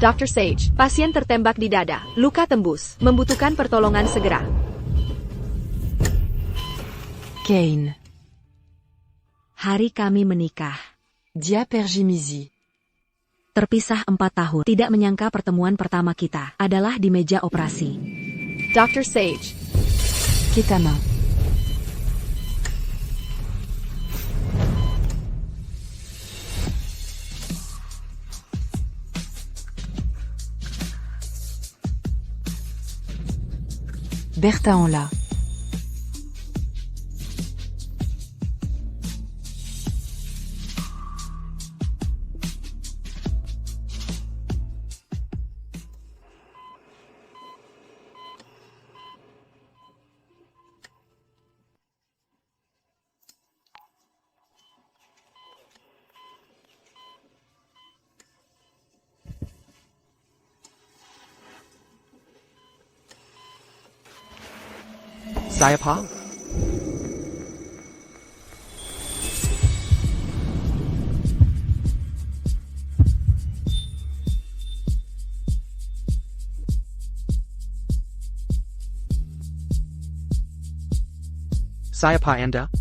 Dr. Sage, pasien tertembak di dada, luka tembus, membutuhkan pertolongan segera. Kane. Hari kami menikah. Dia Pergimisi. Terpisah 4 tahun. Tidak menyangka pertemuan pertama kita adalah di meja operasi. Dr. Sage, Kitama. Bertha en là. Saya pa? Saya pa Anda?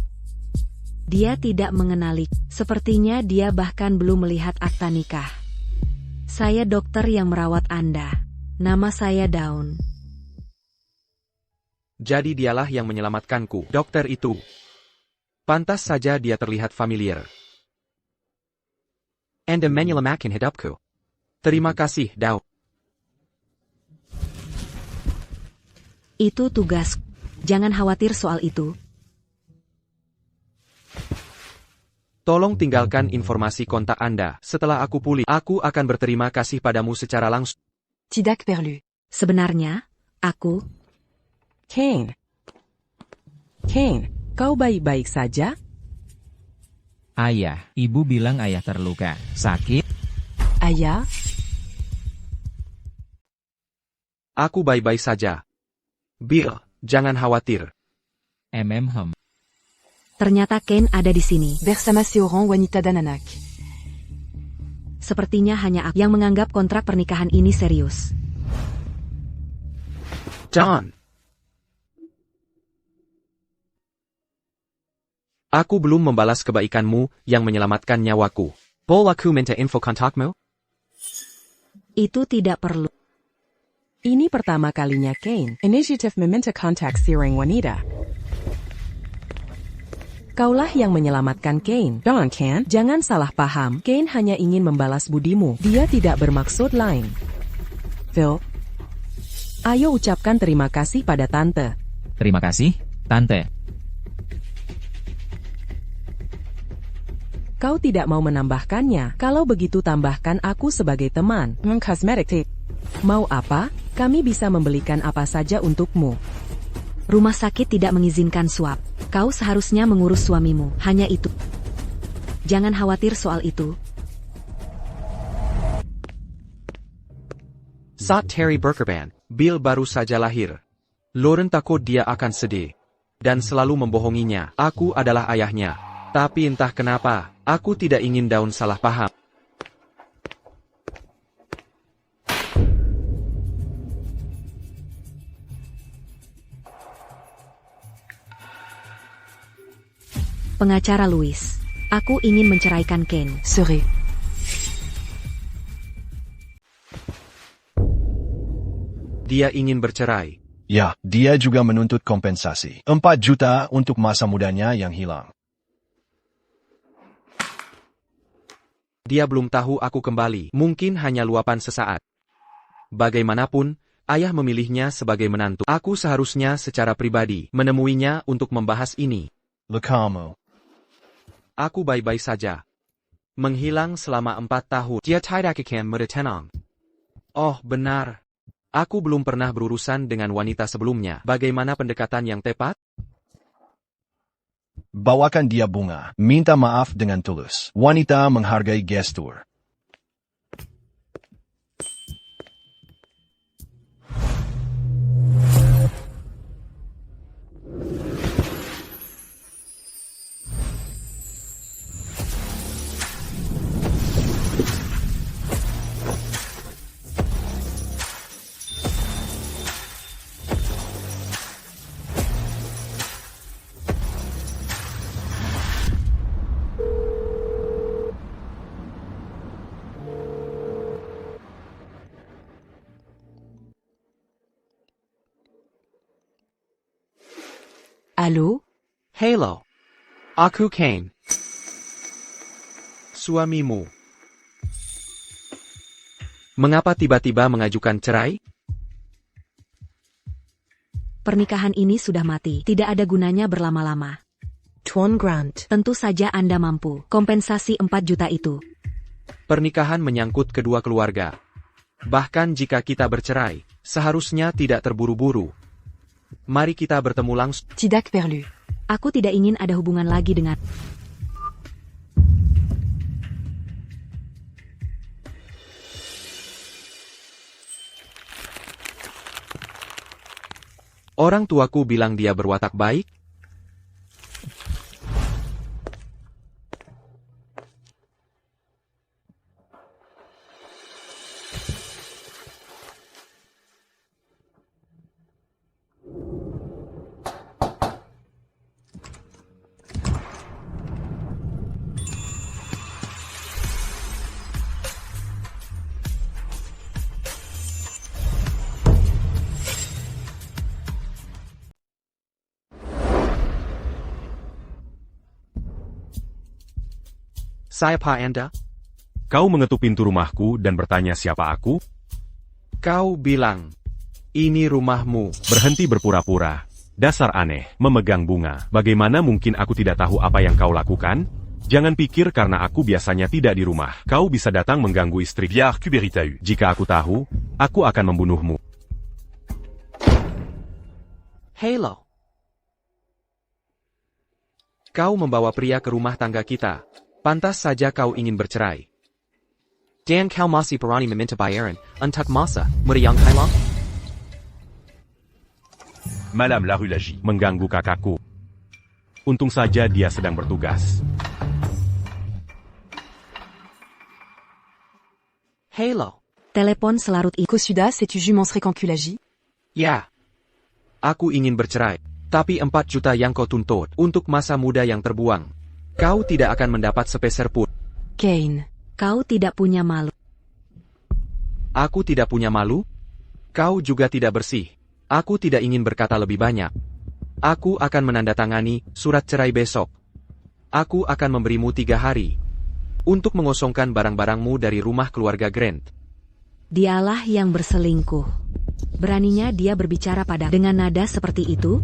Dia tidak mengenali. Sepertinya dia bahkan belum melihat akta nikah. Saya dokter yang merawat Anda. Nama saya Dawn. Jadi dialah yang menyelamatkanku, dokter itu. Pantas saja dia terlihat familiar. Anda menyelamatkan hidupku. Terima kasih, Dawn. Itu tugas. Jangan khawatir soal itu. Tolong tinggalkan informasi kontak Anda. Setelah aku pulih, aku akan berterima kasih padamu secara langsung. Tidak perlu. Sebenarnya, aku... Kane. Kane, kau baik-baik saja? Ayah, ibu bilang ayah terluka. Sakit? Ayah? Aku baik-baik saja. Bill, jangan khawatir. Hem. Ternyata Kane ada di sini. Bersama seorang wanita dan anak. Sepertinya hanya aku yang menganggap kontrak pernikahan ini serius. John. Aku belum membalas kebaikanmu yang menyelamatkan nyawaku. Boleh aku minta info kontakmu? Itu tidak perlu. Ini pertama kalinya Kane. Inisiatif meminta kontak seorang wanita. Kaulah yang menyelamatkan Kane. Don, kan? Jangan salah paham. Kane hanya ingin membalas budimu. Dia tidak bermaksud lain. Phil, ayo ucapkan terima kasih pada Tante. Terima kasih, Tante. Kau tidak mau menambahkannya. Kalau begitu tambahkan aku sebagai teman. Cosmetic tape. Mau apa? Kami bisa membelikan apa saja untukmu. Rumah sakit tidak mengizinkan swab. Kau seharusnya mengurus suamimu. Hanya itu. Jangan khawatir soal itu. Saat Terry Berkerban, Bill baru saja lahir. Lauren takut dia akan sedih. Dan selalu membohonginya. Aku adalah ayahnya. Tapi entah kenapa, aku tidak ingin Dawn salah paham. Pengacara Louis. Aku ingin menceraikan Kane. Serai. Dia ingin bercerai. Ya, dia juga menuntut kompensasi. 4 juta untuk masa mudanya yang hilang. Dia belum tahu aku kembali. Mungkin hanya luapan sesaat. Bagaimanapun, ayah memilihnya sebagai menantu. Aku seharusnya secara pribadi menemuinya untuk membahas ini. Lekamu. Aku baik-baik saja. Menghilang selama 4 tahun. Dia tidak akan meretenang. Oh, benar. Aku belum pernah berurusan dengan wanita sebelumnya. Bagaimana pendekatan yang tepat? Bawakan dia bunga. Minta maaf dengan tulus. Wanita menghargai gestur. Halo? Halo. Aku Kane. Suamimu. Mengapa tiba-tiba mengajukan cerai? Pernikahan ini sudah mati. Tidak ada gunanya berlama-lama. Tuan Grant. Tentu saja Anda mampu. Kompensasi 4 juta itu. Pernikahan menyangkut kedua keluarga. Bahkan jika kita bercerai, seharusnya tidak terburu-buru. Mari kita bertemu langsung. Tidak perlu. Aku tidak ingin ada hubungan lagi dengan... Orang tuaku bilang dia berwatak baik. Siapa Anda? Kau mengetuk pintu rumahku dan bertanya siapa aku? Kau bilang, ini rumahmu. Berhenti berpura-pura. Dasar aneh, memegang bunga. Bagaimana mungkin aku tidak tahu apa yang kau lakukan? Jangan pikir karena aku biasanya tidak di rumah. Kau bisa datang mengganggu istri. Biar ku beritahu. Jika aku tahu, aku akan membunuhmu. Halo. Kau membawa pria ke rumah tangga kita. Pantas saja kau ingin bercerai. Dan kau masih berani meminta bayaran untuk masa muda yang hilang? Madame Larulagie mengganggu kakakku. Untung saja dia sedang bertugas. Halo. Telepon selarut ini. Kosuda, sais-tu jument Srecanculagie? Ya. Aku ingin bercerai. Tapi 4 juta yang kau tuntut untuk masa muda yang terbuang. Kau tidak akan mendapat sepeser pun. Kane. Kau tidak punya malu. Aku tidak punya malu. Kau juga tidak bersih. Aku tidak ingin berkata lebih banyak. Aku akan menandatangani surat cerai besok. Aku akan memberimu 3 hari untuk mengosongkan barang-barangmu dari rumah keluarga Grant. Dialah yang berselingkuh. Beraninya dia berbicara pada dengan nada seperti itu?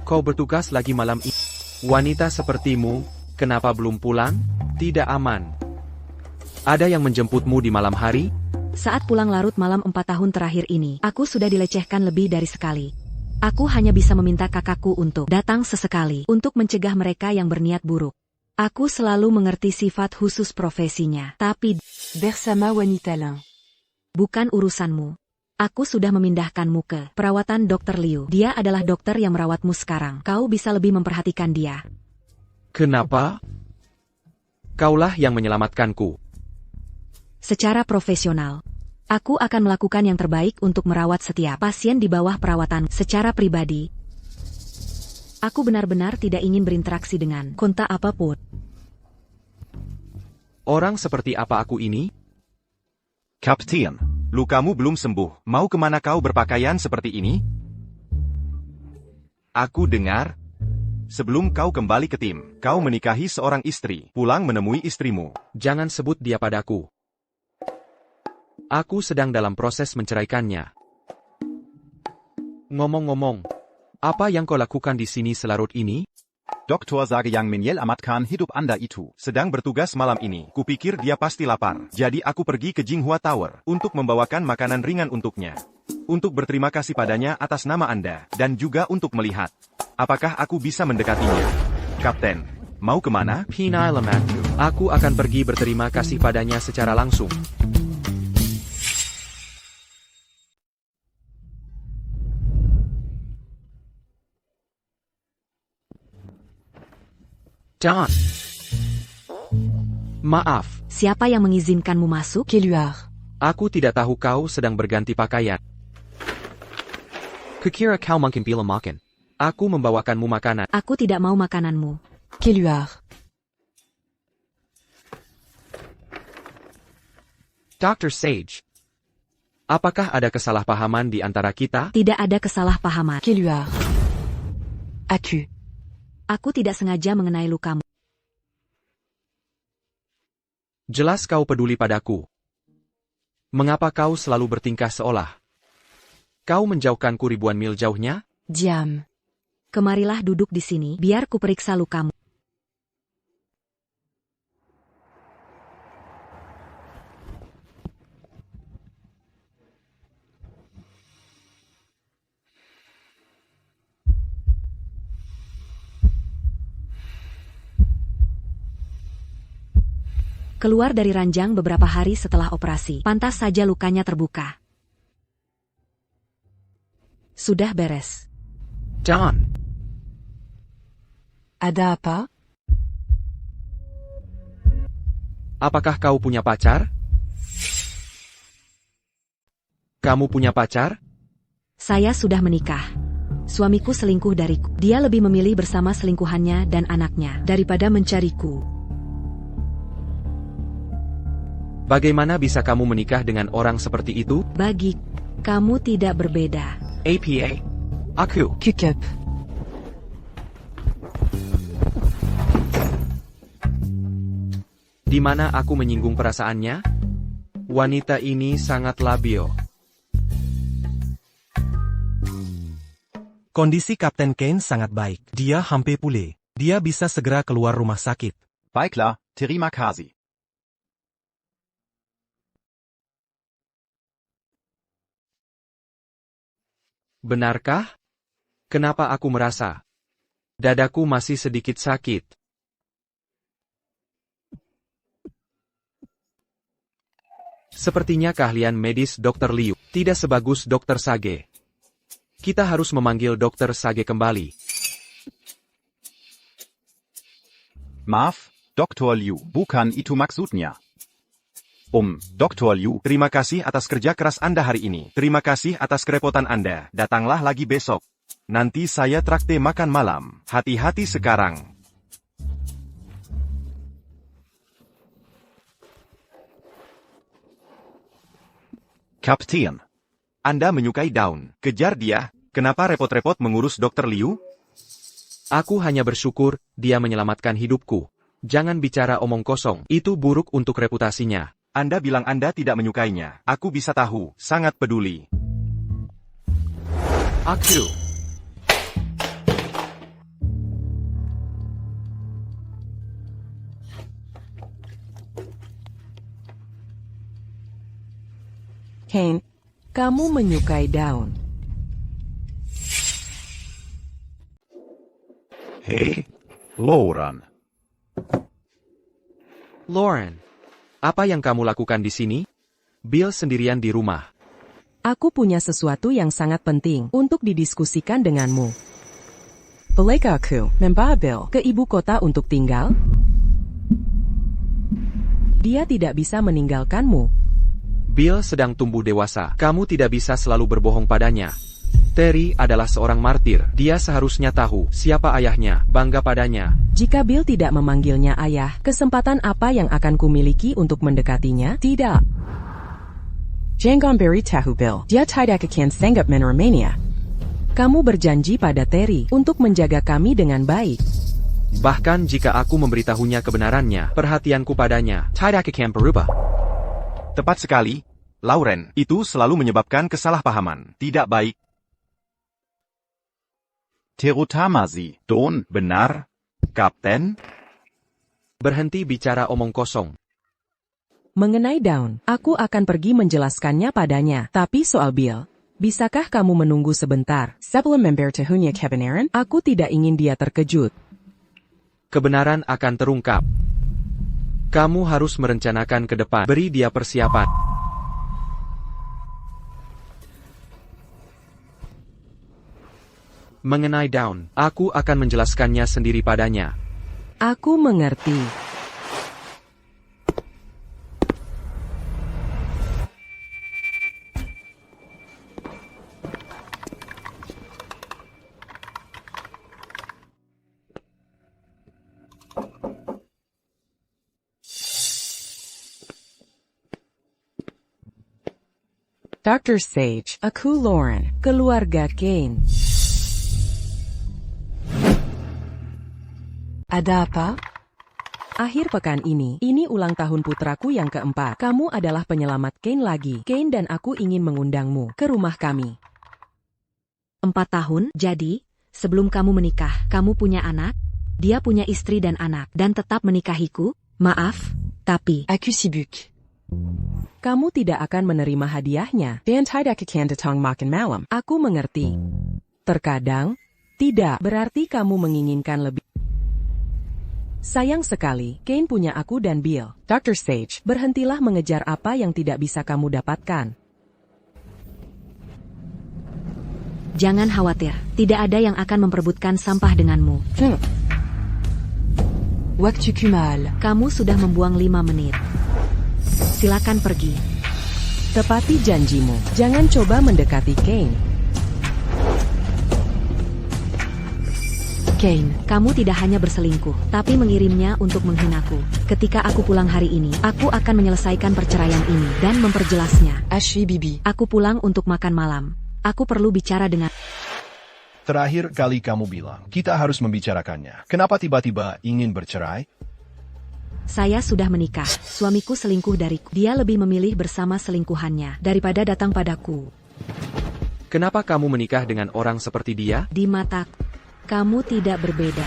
Kau bertugas lagi malam ini. Wanita sepertimu, kenapa belum pulang? Tidak aman. Ada yang menjemputmu di malam hari? Saat pulang larut malam 4 tahun terakhir ini, aku sudah dilecehkan lebih dari sekali. Aku hanya bisa meminta kakakku untuk datang sesekali untuk mencegah mereka yang berniat buruk. Aku selalu mengerti sifat khusus profesinya, tapi Bersama wanita lain. bukan urusanmu. Aku sudah memindahkanmu ke perawatan Dr. Liu. Dia adalah dokter yang merawatmu sekarang. Kau bisa lebih memperhatikan dia. Kenapa? Kaulah yang menyelamatkanku. Secara profesional, aku akan melakukan yang terbaik untuk merawat setiap pasien di bawah perawatan secara pribadi. Aku benar-benar tidak ingin berinteraksi dengan konta apapun. Orang seperti apa aku ini? Kapten, lukamu belum sembuh. Mau kemana kau berpakaian seperti ini? Aku dengar, sebelum kau kembali ke tim, kau menikahi seorang istri, pulang menemui istrimu. Jangan sebut dia padaku. Aku sedang dalam proses menceraikannya. Ngomong-ngomong, apa yang kau lakukan di sini selarut ini? Doktor sage Yang Meniel Amat Khan hidup Anda itu sedang bertugas malam ini. Kupikir dia pasti lapar. Jadi aku pergi ke Jinghua Tower untuk membawakan makanan ringan untuknya. Untuk berterima kasih padanya atas nama Anda dan juga untuk melihat apakah aku bisa mendekatinya. Kapten, mau kemana? Pinai lemakku. Aku akan pergi berterima kasih padanya secara langsung. Don. Maaf, Siapa yang mengizinkanmu masuk? aku tidak tahu kau sedang berganti pakaian. Kukira kau mungkin bila makan. Aku membawakanmu makanan. Aku tidak mau makananmu. Dr. Sage. Apakah ada kesalahpahaman di antara kita? Tidak ada kesalahpahaman. Aku tidak sengaja mengenai lukamu. Jelas kau peduli padaku. Mengapa kau selalu bertingkah seolah kau menjauhkanku ribuan mil jauhnya? Kemarilah duduk di sini, biar kuperiksa lukamu. Keluar dari ranjang beberapa hari setelah operasi. Pantas saja lukanya terbuka. Sudah beres. Don. Ada apa? Apakah kau punya pacar? Kamu punya pacar? Saya sudah menikah. Suamiku selingkuh dariku. Dia lebih memilih bersama selingkuhannya dan anaknya daripada mencariku. Bagaimana bisa kamu menikah dengan orang seperti itu? Bagi kamu tidak berbeda. APA. Aku. Di mana aku menyinggung perasaannya? Wanita ini sangat labil. Kondisi Kapten Kane sangat baik. Dia hampir pulih. Dia bisa segera keluar rumah sakit. Baiklah, terima kasih. Benarkah? Kenapa aku merasa dadaku masih sedikit sakit? Sepertinya keahlian medis Dr. Liu tidak sebagus Dr. Sage. Kita harus memanggil Dr. Sage kembali. Maaf, Dr. Liu, bukan itu maksudnya. Dr. Liu, terima kasih atas kerja keras Anda hari ini. Terima kasih atas kerepotan Anda. Datanglah lagi besok. Nanti saya traktir makan malam. Hati-hati sekarang. Kapten. Anda menyukai Daun. Kejar dia. Kenapa repot-repot mengurus Dr. Liu? Aku hanya bersyukur dia menyelamatkan hidupku. Jangan bicara omong kosong. Itu buruk untuk reputasinya. Anda bilang Anda tidak menyukainya. Aku bisa tahu, sangat peduli. Aku. Kane, kamu menyukai Daun. Hei, Lauren. Lauren, apa yang kamu lakukan di sini? Bill sendirian di rumah. Aku punya sesuatu yang sangat penting untuk didiskusikan denganmu. Bolehkah aku membawa Bill ke ibu kota untuk tinggal? Dia tidak bisa meninggalkanmu. Bill sedang tumbuh dewasa. Kamu tidak bisa selalu berbohong padanya. Terry adalah seorang martir. Dia seharusnya tahu siapa ayahnya, bangga padanya. Jika Bill tidak memanggilnya ayah, kesempatan apa yang akan kumiliki untuk mendekatinya? Tidak. Jangan beritahu Bill, dia tidak akan sanggup menerimanya. Kamu berjanji pada Terry untuk menjaga kami dengan baik. Bahkan jika aku memberitahunya kebenarannya, perhatianku padanya tidak akan berubah. Tepat sekali, Lauren. Itu selalu menyebabkan kesalahpahaman. Tidak baik. Terutama Don, benar? Kapten? Berhenti bicara omong kosong. Mengenai Daun, aku akan pergi menjelaskannya padanya. Tapi soal Bill, bisakah kamu menunggu sebentar? Sebelum memberitahunya kebenaran, aku tidak ingin dia terkejut. Kebenaran akan terungkap. Kamu harus merencanakan ke depan. Beri dia persiapan. Mengenai Daun, aku akan menjelaskannya sendiri padanya. Aku mengerti. Dr. Sage, aku Lauren, keluarga Kane. Ada apa? Akhir pekan ini ulang tahun putraku yang keempat. Kamu adalah penyelamat Kane lagi. Kane dan aku ingin mengundangmu ke rumah kami. 4 tahun, jadi, sebelum kamu menikah, kamu punya anak? Dia punya istri dan anak, dan tetap menikahiku? Maaf, tapi... Aku sibuk. Kamu tidak akan menerima hadiahnya. Dan tidak akan datang makan malam. Aku mengerti. Terkadang, tidak berarti kamu menginginkan lebih. Sayang sekali, Kane punya aku dan Bill. Dr. Sage, berhentilah mengejar apa yang tidak bisa kamu dapatkan. Jangan khawatir, tidak ada yang akan memperebutkan sampah denganmu. Waktuku mal. Kamu sudah membuang 5 menit. Silakan pergi. Tepati janjimu. Jangan coba mendekati Kane. Kane, kamu tidak hanya berselingkuh, tapi mengirimnya untuk menghinaku. Ketika aku pulang hari ini, aku akan menyelesaikan perceraian ini dan memperjelasnya. Ashley Bibi. Aku pulang untuk makan malam. Aku perlu bicara dengan... Terakhir kali kamu bilang, kita harus membicarakannya. Kenapa tiba-tiba ingin bercerai? Saya sudah menikah. Suamiku selingkuh dariku. Dia lebih memilih bersama selingkuhannya daripada datang padaku. Kenapa kamu menikah dengan orang seperti dia? Di mataku, kamu tidak berbeda.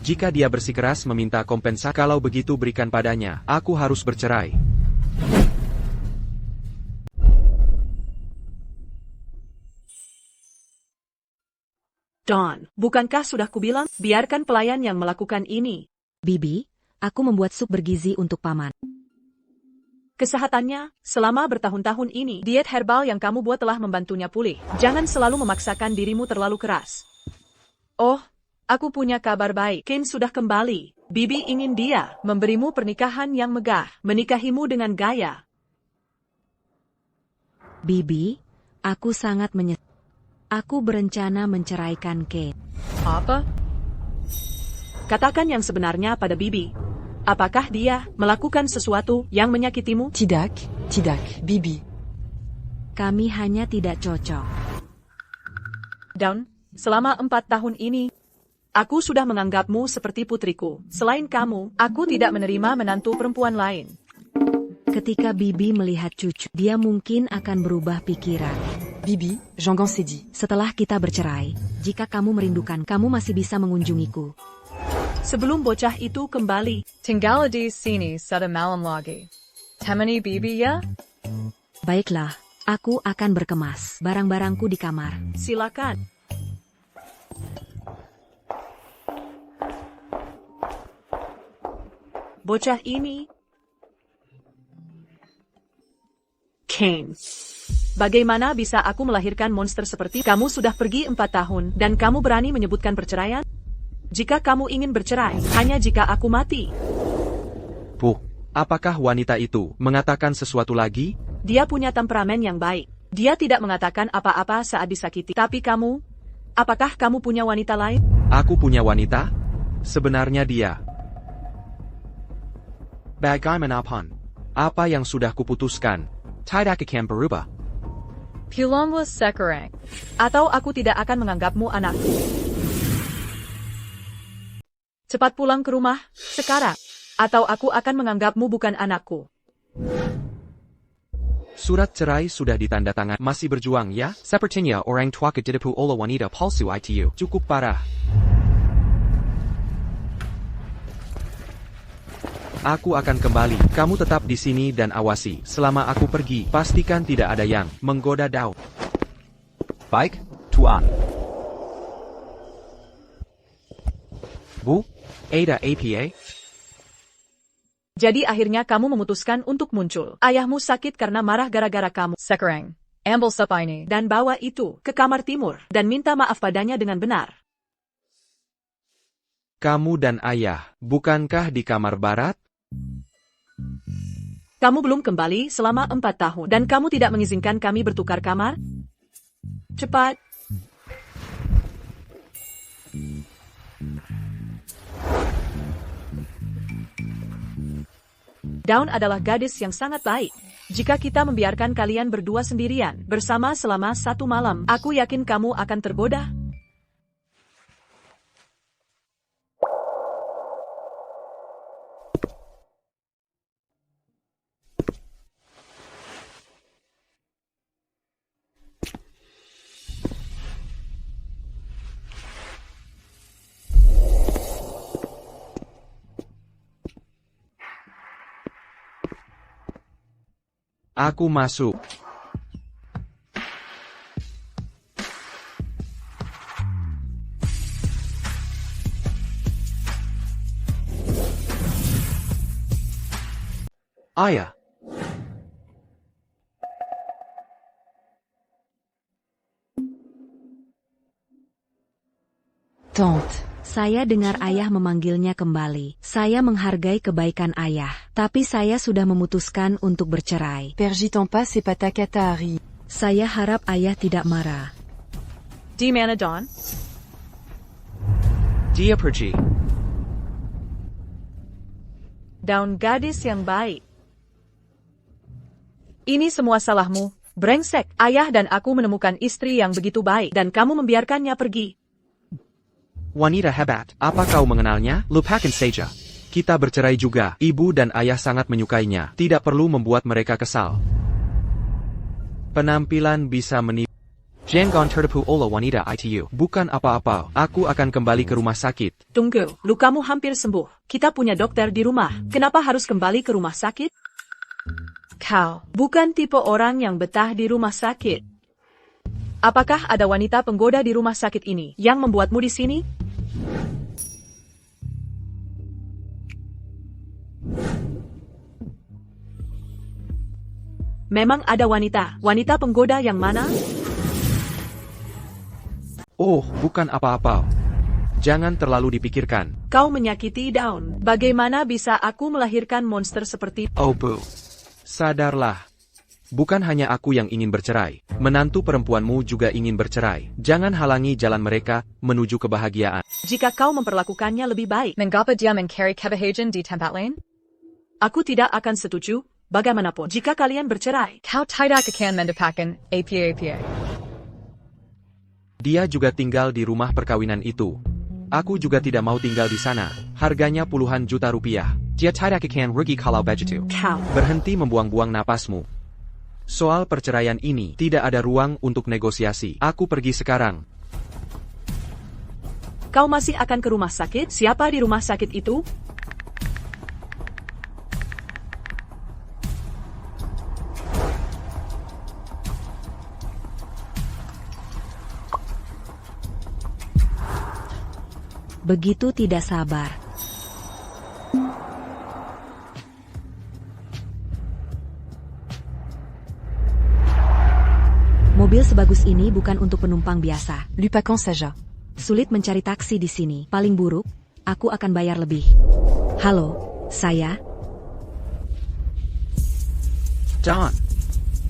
Jika dia bersikeras meminta kompensasi, kalau begitu berikan padanya. Aku harus bercerai. Don, bukankah sudah kubilang, biarkan pelayan yang melakukan ini. Bibi, aku membuat sup bergizi untuk paman. Kesehatannya, selama bertahun-tahun ini, diet herbal yang kamu buat telah membantunya pulih. Jangan selalu memaksakan dirimu terlalu keras. Oh, aku punya kabar baik. Kane sudah kembali. Bibi ingin dia memberimu pernikahan yang megah, menikahimu dengan gaya. Bibi, aku sangat menyesal. Aku berencana menceraikan Kane. Apa? Katakan yang sebenarnya pada Bibi. Apakah dia melakukan sesuatu yang menyakitimu? Tidak, Bibi. Kami hanya tidak cocok. Dawn, selama 4 tahun ini, aku sudah menganggapmu seperti putriku. Selain kamu, aku tidak menerima menantu perempuan lain. Ketika Bibi melihat cucu, dia mungkin akan berubah pikiran. Bibi, Jean Sedi. Setelah kita bercerai, jika kamu merindukan, kamu masih bisa mengunjungiku. Sebelum bocah itu kembali, tinggal di sini pada malam lagi. Temani Bibi ya? Baiklah, aku akan berkemas barang-barangku di kamar. Silakan. Bocah ini... Kane. Bagaimana bisa aku melahirkan monster seperti kamu? Sudah pergi 4 tahun, dan kamu berani menyebutkan perceraian? Jika kamu ingin bercerai, hanya jika aku mati. Puh, apakah wanita itu mengatakan sesuatu lagi? Dia punya temperamen yang baik. Dia tidak mengatakan apa-apa saat disakiti. Tapi kamu, apakah kamu punya wanita lain? Aku punya wanita? Sebenarnya dia. Bagaimanapun, apa yang sudah kuputuskan, tidak akan berubah. Pulang sekarang. Atau aku tidak akan menganggapmu anakku. Cepat pulang ke rumah, sekarang. Atau aku akan menganggapmu bukan anakku. Surat cerai sudah ditandatangan. Masih berjuang ya? Sepertinya orang tua ketipu oleh wanita palsu itu. Cukup parah. Aku akan kembali. Kamu tetap di sini dan awasi. Selama aku pergi, pastikan tidak ada yang menggoda Dawn. Baik, Tuan. Bu, Ada APA? Jadi akhirnya kamu memutuskan untuk muncul. Ayahmu sakit karena marah gara-gara kamu. Sekarang, ambil sup ini. Dan bawa itu ke kamar timur. Dan minta maaf padanya dengan benar. Kamu dan ayah, bukankah di kamar barat? Kamu belum kembali selama 4 tahun. Dan kamu tidak mengizinkan kami bertukar kamar? Cepat. Dawn adalah gadis yang sangat baik. Jika kita membiarkan kalian berdua sendirian, bersama selama 1 malam, aku yakin kamu akan tergoda. Aku masuk. Ayah. Tante. Saya dengar ayah memanggilnya kembali. Saya menghargai kebaikan ayah, tapi saya sudah memutuskan untuk bercerai. Pergitan pas, c'est pas ta cata, Harry. Saya harap ayah tidak marah. Di mana Dawn? Dia pergi. Dawn gadis yang baik. Ini semua salahmu, brengsek. Ayah dan aku menemukan istri yang begitu baik, dan kamu membiarkannya pergi. Wanita hebat. Apa kau mengenalnya? Lupakan saja. Kita bercerai juga. Ibu dan ayah sangat menyukainya. Tidak perlu membuat mereka kesal. Penampilan bisa menipu. Jangan tertipu oleh wanita itu. Bukan apa-apa. Aku akan kembali ke rumah sakit. Tunggu, lukamu hampir sembuh. Kita punya dokter di rumah. Kenapa harus kembali ke rumah sakit? Kau bukan tipe orang yang betah di rumah sakit. Apakah ada wanita penggoda di rumah sakit ini yang membuatmu di sini? Memang ada wanita penggoda yang mana? Oh, bukan apa-apa. Jangan terlalu dipikirkan. Kau menyakiti Dawn. Bagaimana bisa aku melahirkan monster seperti... Oh bu. Sadarlah. Bukan hanya aku yang ingin bercerai. Menantu perempuanmu juga ingin bercerai. Jangan halangi jalan mereka menuju kebahagiaan. Jika kau memperlakukannya lebih baik, Mengapa dia mencari kebahagiaan di tempat lain? aku tidak akan setuju. Bagaimanapun, jika kalian bercerai, Kau tidak akan mendapatkan apa-apa. Dia juga tinggal di rumah perkawinan itu. Aku juga tidak mau tinggal di sana. Harganya puluhan juta rupiah. Dia tidak akan rugi kalau begitu. kau Berhenti membuang-buang napasmu. Soal perceraian ini, tidak ada ruang untuk negosiasi. Aku pergi sekarang. Kau masih akan ke rumah sakit? Siapa di rumah sakit itu? Begitu tidak sabar. Mobil sebagus ini bukan untuk penumpang biasa. Lupacan Saja. Sulit mencari taksi di sini. Paling buruk, aku akan bayar lebih. Halo, saya. Dawn.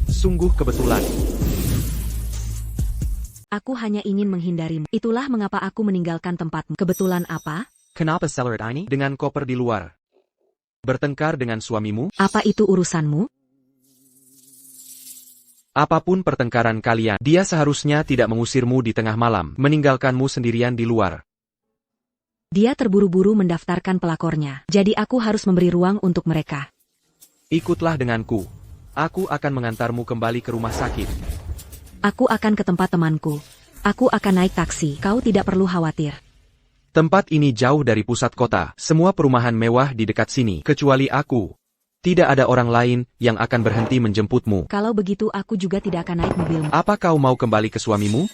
Sungguh kebetulan. Aku hanya ingin menghindarimu. Itulah mengapa aku meninggalkan tempatmu. Kebetulan apa? Kenapa seller ini dengan koper di luar? Bertengkar dengan suamimu? Apa itu urusanmu? Apapun pertengkaran kalian, dia seharusnya tidak mengusirmu di tengah malam, meninggalkanmu sendirian di luar. Dia terburu-buru mendaftarkan pelakornya. Jadi aku harus memberi ruang untuk mereka. Ikutlah denganku. Aku akan mengantarmu kembali ke rumah sakit. Aku akan ke tempat temanku. Aku akan naik taksi. Kau tidak perlu khawatir. Tempat ini jauh dari pusat kota. Semua perumahan mewah di dekat sini, kecuali aku. Tidak ada orang lain yang akan berhenti menjemputmu. Kalau begitu aku juga tidak akan naik mobilmu. Apa kau mau kembali ke suamimu?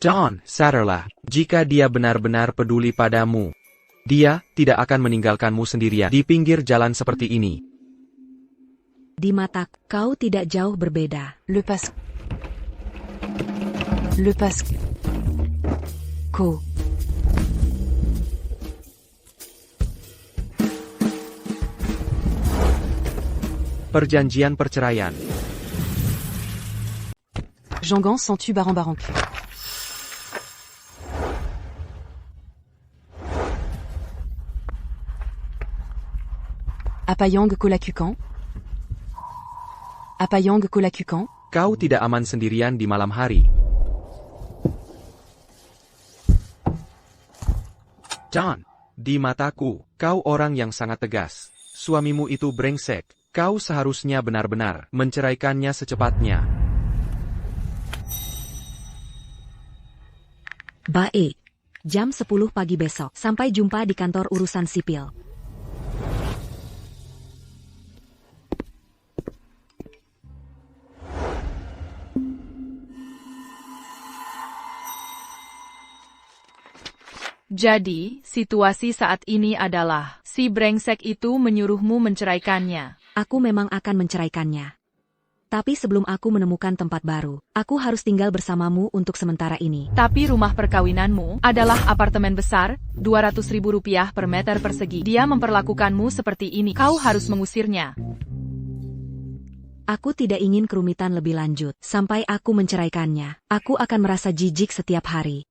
Dawn, sadarlah. Jika dia benar-benar peduli padamu, dia tidak akan meninggalkanmu sendirian di pinggir jalan seperti ini. Di mata kau tidak jauh berbeda. Le pas. Co. Perjanjian perceraian. Jean-Gans sans tu baran-baranque. Apayang Kolakukan? Apayang Kolakukan? Kau tidak aman sendirian di malam hari. John, di mataku, kau orang yang sangat tegas. Suamimu itu brengsek. Kau seharusnya benar-benar menceraikannya secepatnya. Baik. Jam 10 pagi besok. Sampai jumpa di kantor urusan sipil. Jadi, situasi saat ini adalah, si brengsek itu menyuruhmu menceraikannya. Aku memang akan menceraikannya. Tapi sebelum aku menemukan tempat baru, aku harus tinggal bersamamu untuk sementara ini. Tapi rumah perkawinanmu adalah apartemen besar, Rp200.000 per meter persegi. Dia memperlakukanmu seperti ini. Kau harus mengusirnya. Aku tidak ingin kerumitan lebih lanjut. Sampai aku menceraikannya, aku akan merasa jijik setiap hari.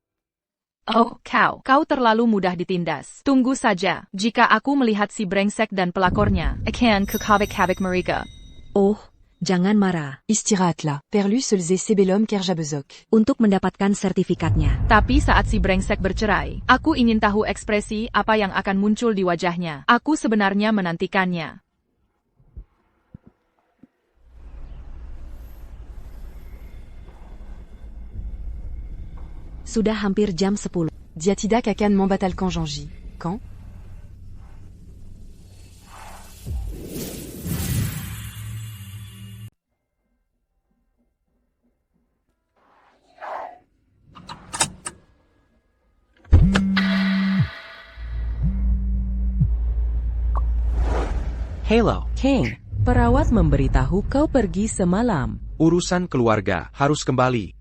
Oh, kau terlalu mudah ditindas. Tunggu saja, jika aku melihat si brengsek dan pelakornya, akan kukhabik-habik mereka. Oh, jangan marah. Istirahatlah. Perlu selze sebelum kerja besok. Untuk mendapatkan sertifikatnya. Tapi saat si brengsek bercerai, aku ingin tahu ekspresi apa yang akan muncul di wajahnya. Aku sebenarnya menantikannya. Sudah hampir jam 10. Dia tidak akan membatalkan janji. Quand? Hello. Kane, perawat memberitahu kau pergi semalam. Urusan keluarga harus kembali.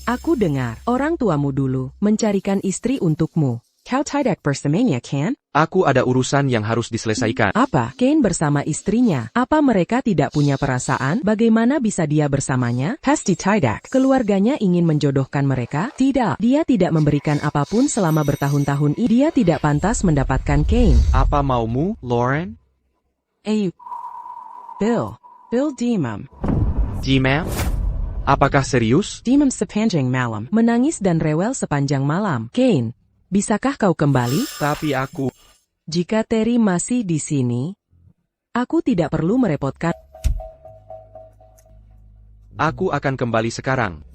Aku dengar, orang tuamu dulu mencarikan istri untukmu. Kau tidak bersamanya, kan? Aku ada urusan yang harus diselesaikan. Apa? Kane bersama istrinya. Apa mereka tidak punya perasaan? Bagaimana bisa dia bersamanya? Pasti tidak. Keluarganya ingin menjodohkan mereka? Tidak. Dia tidak memberikan apapun selama bertahun-tahun ini. Dia tidak pantas mendapatkan Kane. Apa maumu, Lauren? Bill Dimam. Dimam? Apakah serius? Dimam sepanjang malam. Menangis dan rewel sepanjang malam. Kane, bisakah kau kembali? Tapi aku... Jika Terry masih di sini, aku tidak perlu merepotkan. Aku akan kembali sekarang.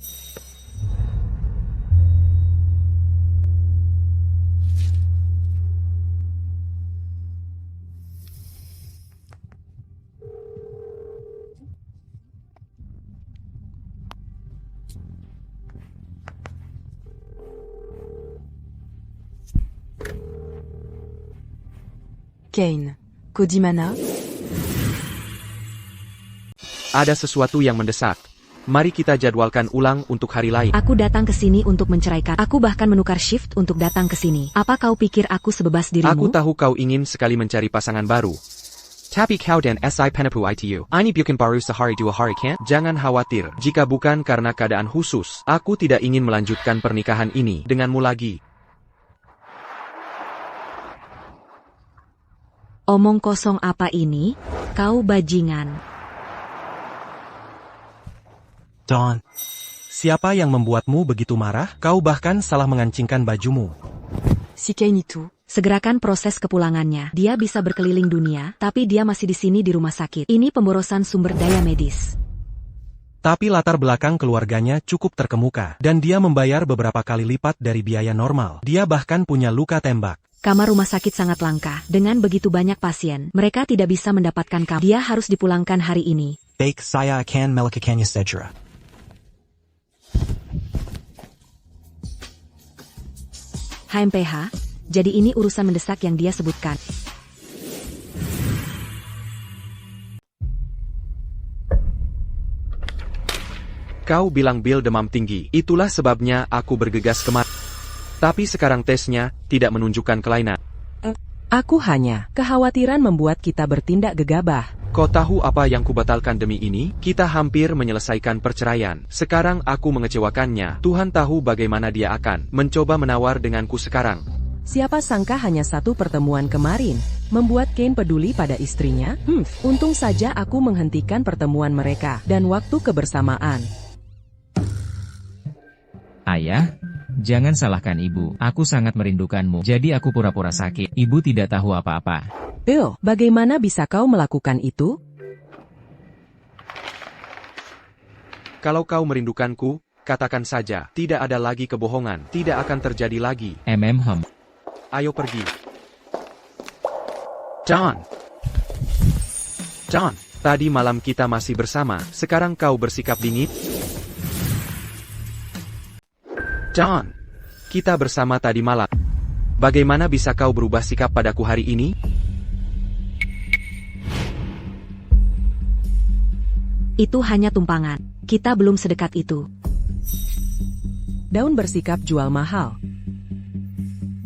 Kane. Kodimana? Ada sesuatu yang mendesak. Mari kita jadwalkan ulang untuk hari lain. Aku datang ke sini untuk menceraikan. Aku bahkan menukar shift untuk datang ke sini. Apa kau pikir aku sebebas dirimu? Aku tahu kau ingin sekali mencari pasangan baru. Tapi kau dan si penepu itu. Ini bukan baru sehari dua hari kan? Jangan khawatir. Jika bukan karena keadaan khusus, aku tidak ingin melanjutkan pernikahan ini denganmu lagi. Omong kosong apa ini? Kau bajingan. Don, siapa yang membuatmu begitu marah? Kau bahkan salah mengancingkan bajumu. Si Kane itu. Segerakan proses kepulangannya. Dia bisa berkeliling dunia, tapi dia masih di sini di rumah sakit. Ini pemborosan sumber daya medis. Tapi latar belakang keluarganya cukup terkemuka, dan dia membayar beberapa kali lipat dari biaya normal. Dia bahkan punya luka tembak. Kamar rumah sakit sangat langka. Dengan begitu banyak pasien, mereka tidak bisa mendapatkan kamar. Dia harus dipulangkan hari ini. Baik, saya akan melakukannya segera. HMPH, jadi ini urusan mendesak yang dia sebutkan. Kau bilang Bill demam tinggi. Itulah sebabnya aku bergegas kemari. Tapi sekarang tesnya tidak menunjukkan kelainan. Aku hanya, kekhawatiran membuat kita bertindak gegabah. Kau tahu apa yang kubatalkan demi ini? Kita hampir menyelesaikan perceraian. Sekarang aku mengecewakannya. Tuhan tahu bagaimana dia akan mencoba menawar denganku sekarang. Siapa sangka hanya satu pertemuan kemarin membuat Kane peduli pada istrinya? Untung saja aku menghentikan pertemuan mereka dan waktu kebersamaan. Ayah, jangan salahkan ibu. Aku sangat merindukanmu. Jadi aku pura-pura sakit. Ibu tidak tahu apa-apa. Bill, bagaimana bisa kau melakukan itu? Kalau kau merindukanku, katakan saja. Tidak ada lagi kebohongan. Tidak akan terjadi lagi. Ayo pergi. John. John, tadi malam kita masih bersama. Sekarang kau bersikap dingin? John, kita bersama tadi malam. Bagaimana bisa kau berubah sikap padaku hari ini? Itu hanya tumpangan. Kita belum sedekat itu. Daun bersikap jual mahal.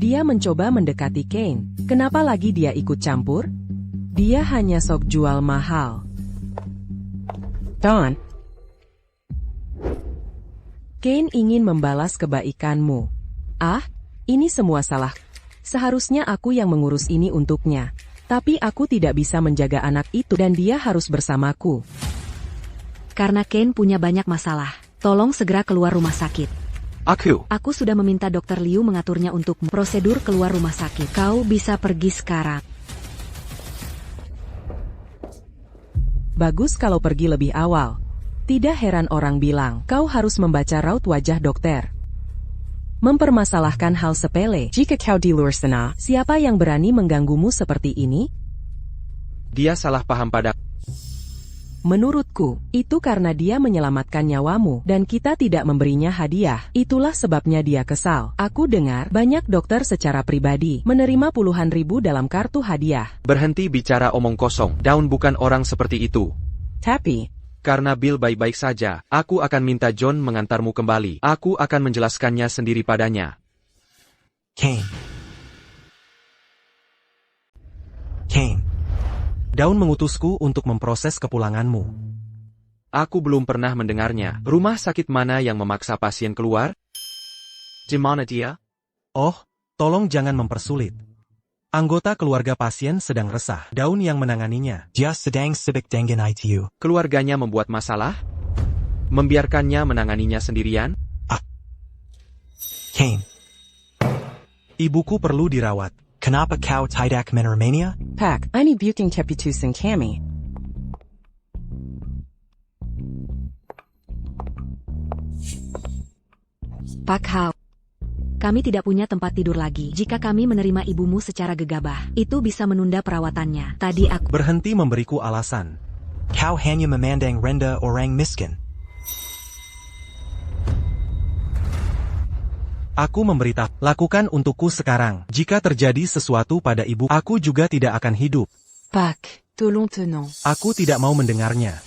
Dia mencoba mendekati Kane. Kenapa lagi dia ikut campur? Dia hanya sok jual mahal. Don. Kane ingin membalas kebaikanmu. Ah, ini semua salah. Seharusnya aku yang mengurus ini untuknya. Tapi aku tidak bisa menjaga anak itu dan dia harus bersamaku. Karena Kane punya banyak masalah. Tolong segera keluar rumah sakit. Aku sudah meminta Dr. Liu mengaturnya untukmu. Prosedur keluar rumah sakit. Kau bisa pergi sekarang. Bagus kalau pergi lebih awal. Tidak heran orang bilang, kau harus membaca raut wajah dokter. Mempermasalahkan hal sepele. Jika kau di luar sana, siapa yang berani mengganggumu seperti ini? Dia salah paham pada. Menurutku, itu karena dia menyelamatkan nyawamu dan kita tidak memberinya hadiah. Itulah sebabnya dia kesal. Aku dengar banyak dokter secara pribadi menerima puluhan ribu dalam kartu hadiah. Berhenti bicara omong kosong. Daun bukan orang seperti itu. Tapi, karena Bill baik-baik saja, aku akan minta John mengantarmu kembali. Aku akan menjelaskannya sendiri padanya. Kane. Daun mengutusku untuk memproses kepulanganmu. Aku belum pernah mendengarnya. Rumah sakit mana yang memaksa pasien keluar? Di mana dia? Oh, tolong jangan mempersulit. Anggota keluarga pasien sedang resah. Daun yang menanganinya. Dia sedang sibuk dengan ITU. Keluarganya membuat masalah? Membiarkannya menanganinya sendirian? Kane. Ibuku perlu dirawat. Kenapa kau tidak menerimanya? Pak, ini bukan keputusan kami. Pak Hao. Kami tidak punya tempat tidur lagi. Jika kami menerima ibumu secara gegabah, itu bisa menunda perawatannya. Tadi aku... Berhenti memberiku alasan. Kau hanya memandang rendah orang miskin. Aku memberitahu, lakukan untukku sekarang. Jika terjadi sesuatu pada ibu, aku juga tidak akan hidup. Pak, tolong tenang. Aku tidak mau mendengarnya.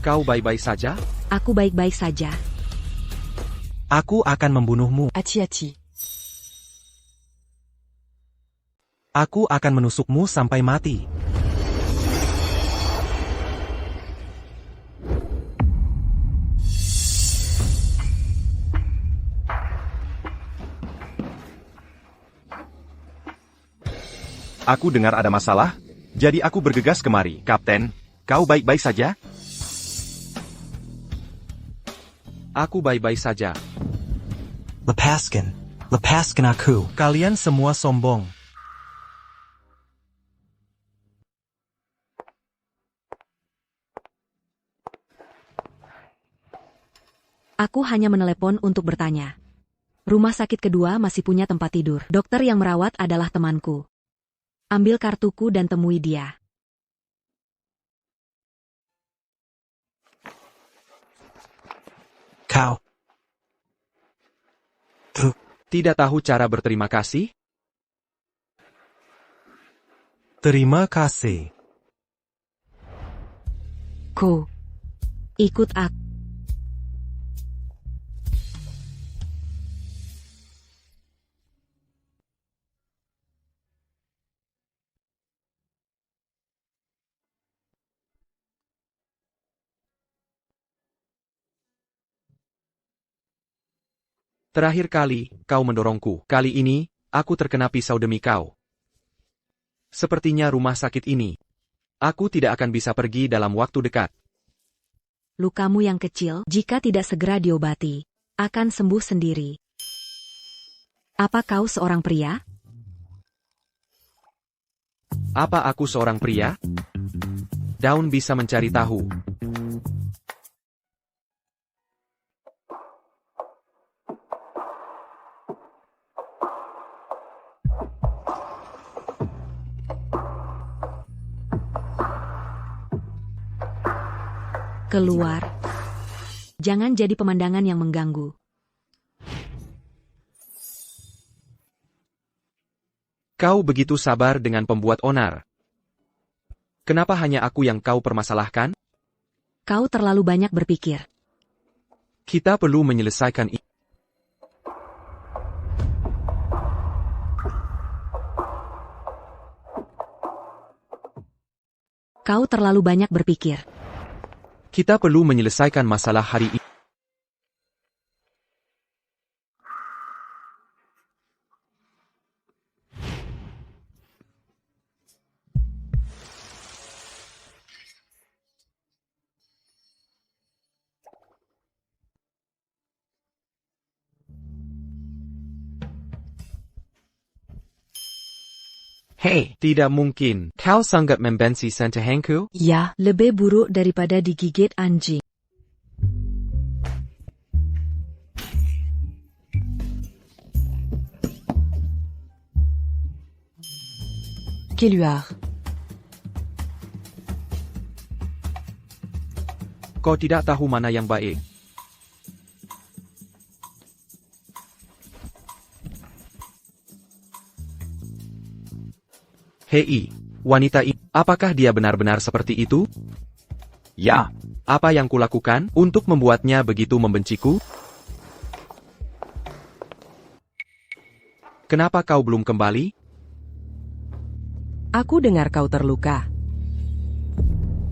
Kau baik-baik saja? Aku baik-baik saja. Aku akan membunuhmu. Hati-hati. Aku akan menusukmu sampai mati. Aku dengar ada masalah, jadi aku bergegas kemari. Kapten, kau baik-baik saja? Aku baik-baik saja. Lepaskan aku. Kalian semua sombong. Aku hanya menelepon untuk bertanya. Rumah sakit kedua masih punya tempat tidur. Dokter yang merawat adalah temanku. Ambil kartuku dan temui dia. Kau. Tidak tahu cara berterima kasih? Terima kasih. Ikut aku. Terakhir kali, kau mendorongku. Kali ini, aku terkena pisau demi kau. Sepertinya rumah sakit ini. Aku tidak akan bisa pergi dalam waktu dekat. Lukamu yang kecil, jika tidak segera diobati, akan sembuh sendiri. Apa kau seorang pria? Apa aku seorang pria? Daun bisa mencari tahu. Keluar. Jangan jadi pemandangan yang mengganggu. Kau begitu sabar dengan pembuat onar. Kenapa hanya aku yang kau permasalahkan? Kau terlalu banyak berpikir. Kita perlu menyelesaikan ini. Kau terlalu banyak berpikir. Kita perlu menyelesaikan masalah hari ini. Hei, tidak mungkin. Kau sanggup membenci sentehengku? Ya, lebih buruk daripada digigit anjing. Keluar. Kau tidak tahu mana yang baik. Hei, wanita ini, apakah dia benar-benar seperti itu? Ya. Apa yang kulakukan untuk membuatnya begitu membenciku? Kenapa kau belum kembali? Aku dengar kau terluka.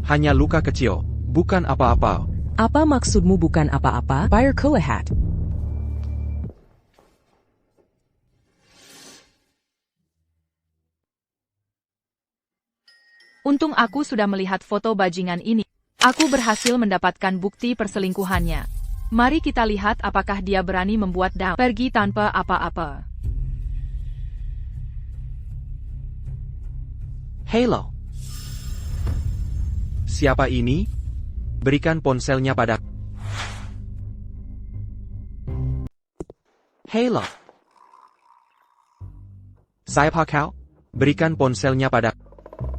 Hanya luka kecil, bukan apa-apa. Apa maksudmu bukan apa-apa? Fire Kulihat. Untung aku sudah melihat foto bajingan ini. Aku berhasil mendapatkan bukti perselingkuhannya. Mari kita lihat apakah dia berani membuat Dawn pergi tanpa apa-apa. Halo. Siapa ini? Berikan ponselnya pada. Halo. Siapa kau? Berikan ponselnya pada.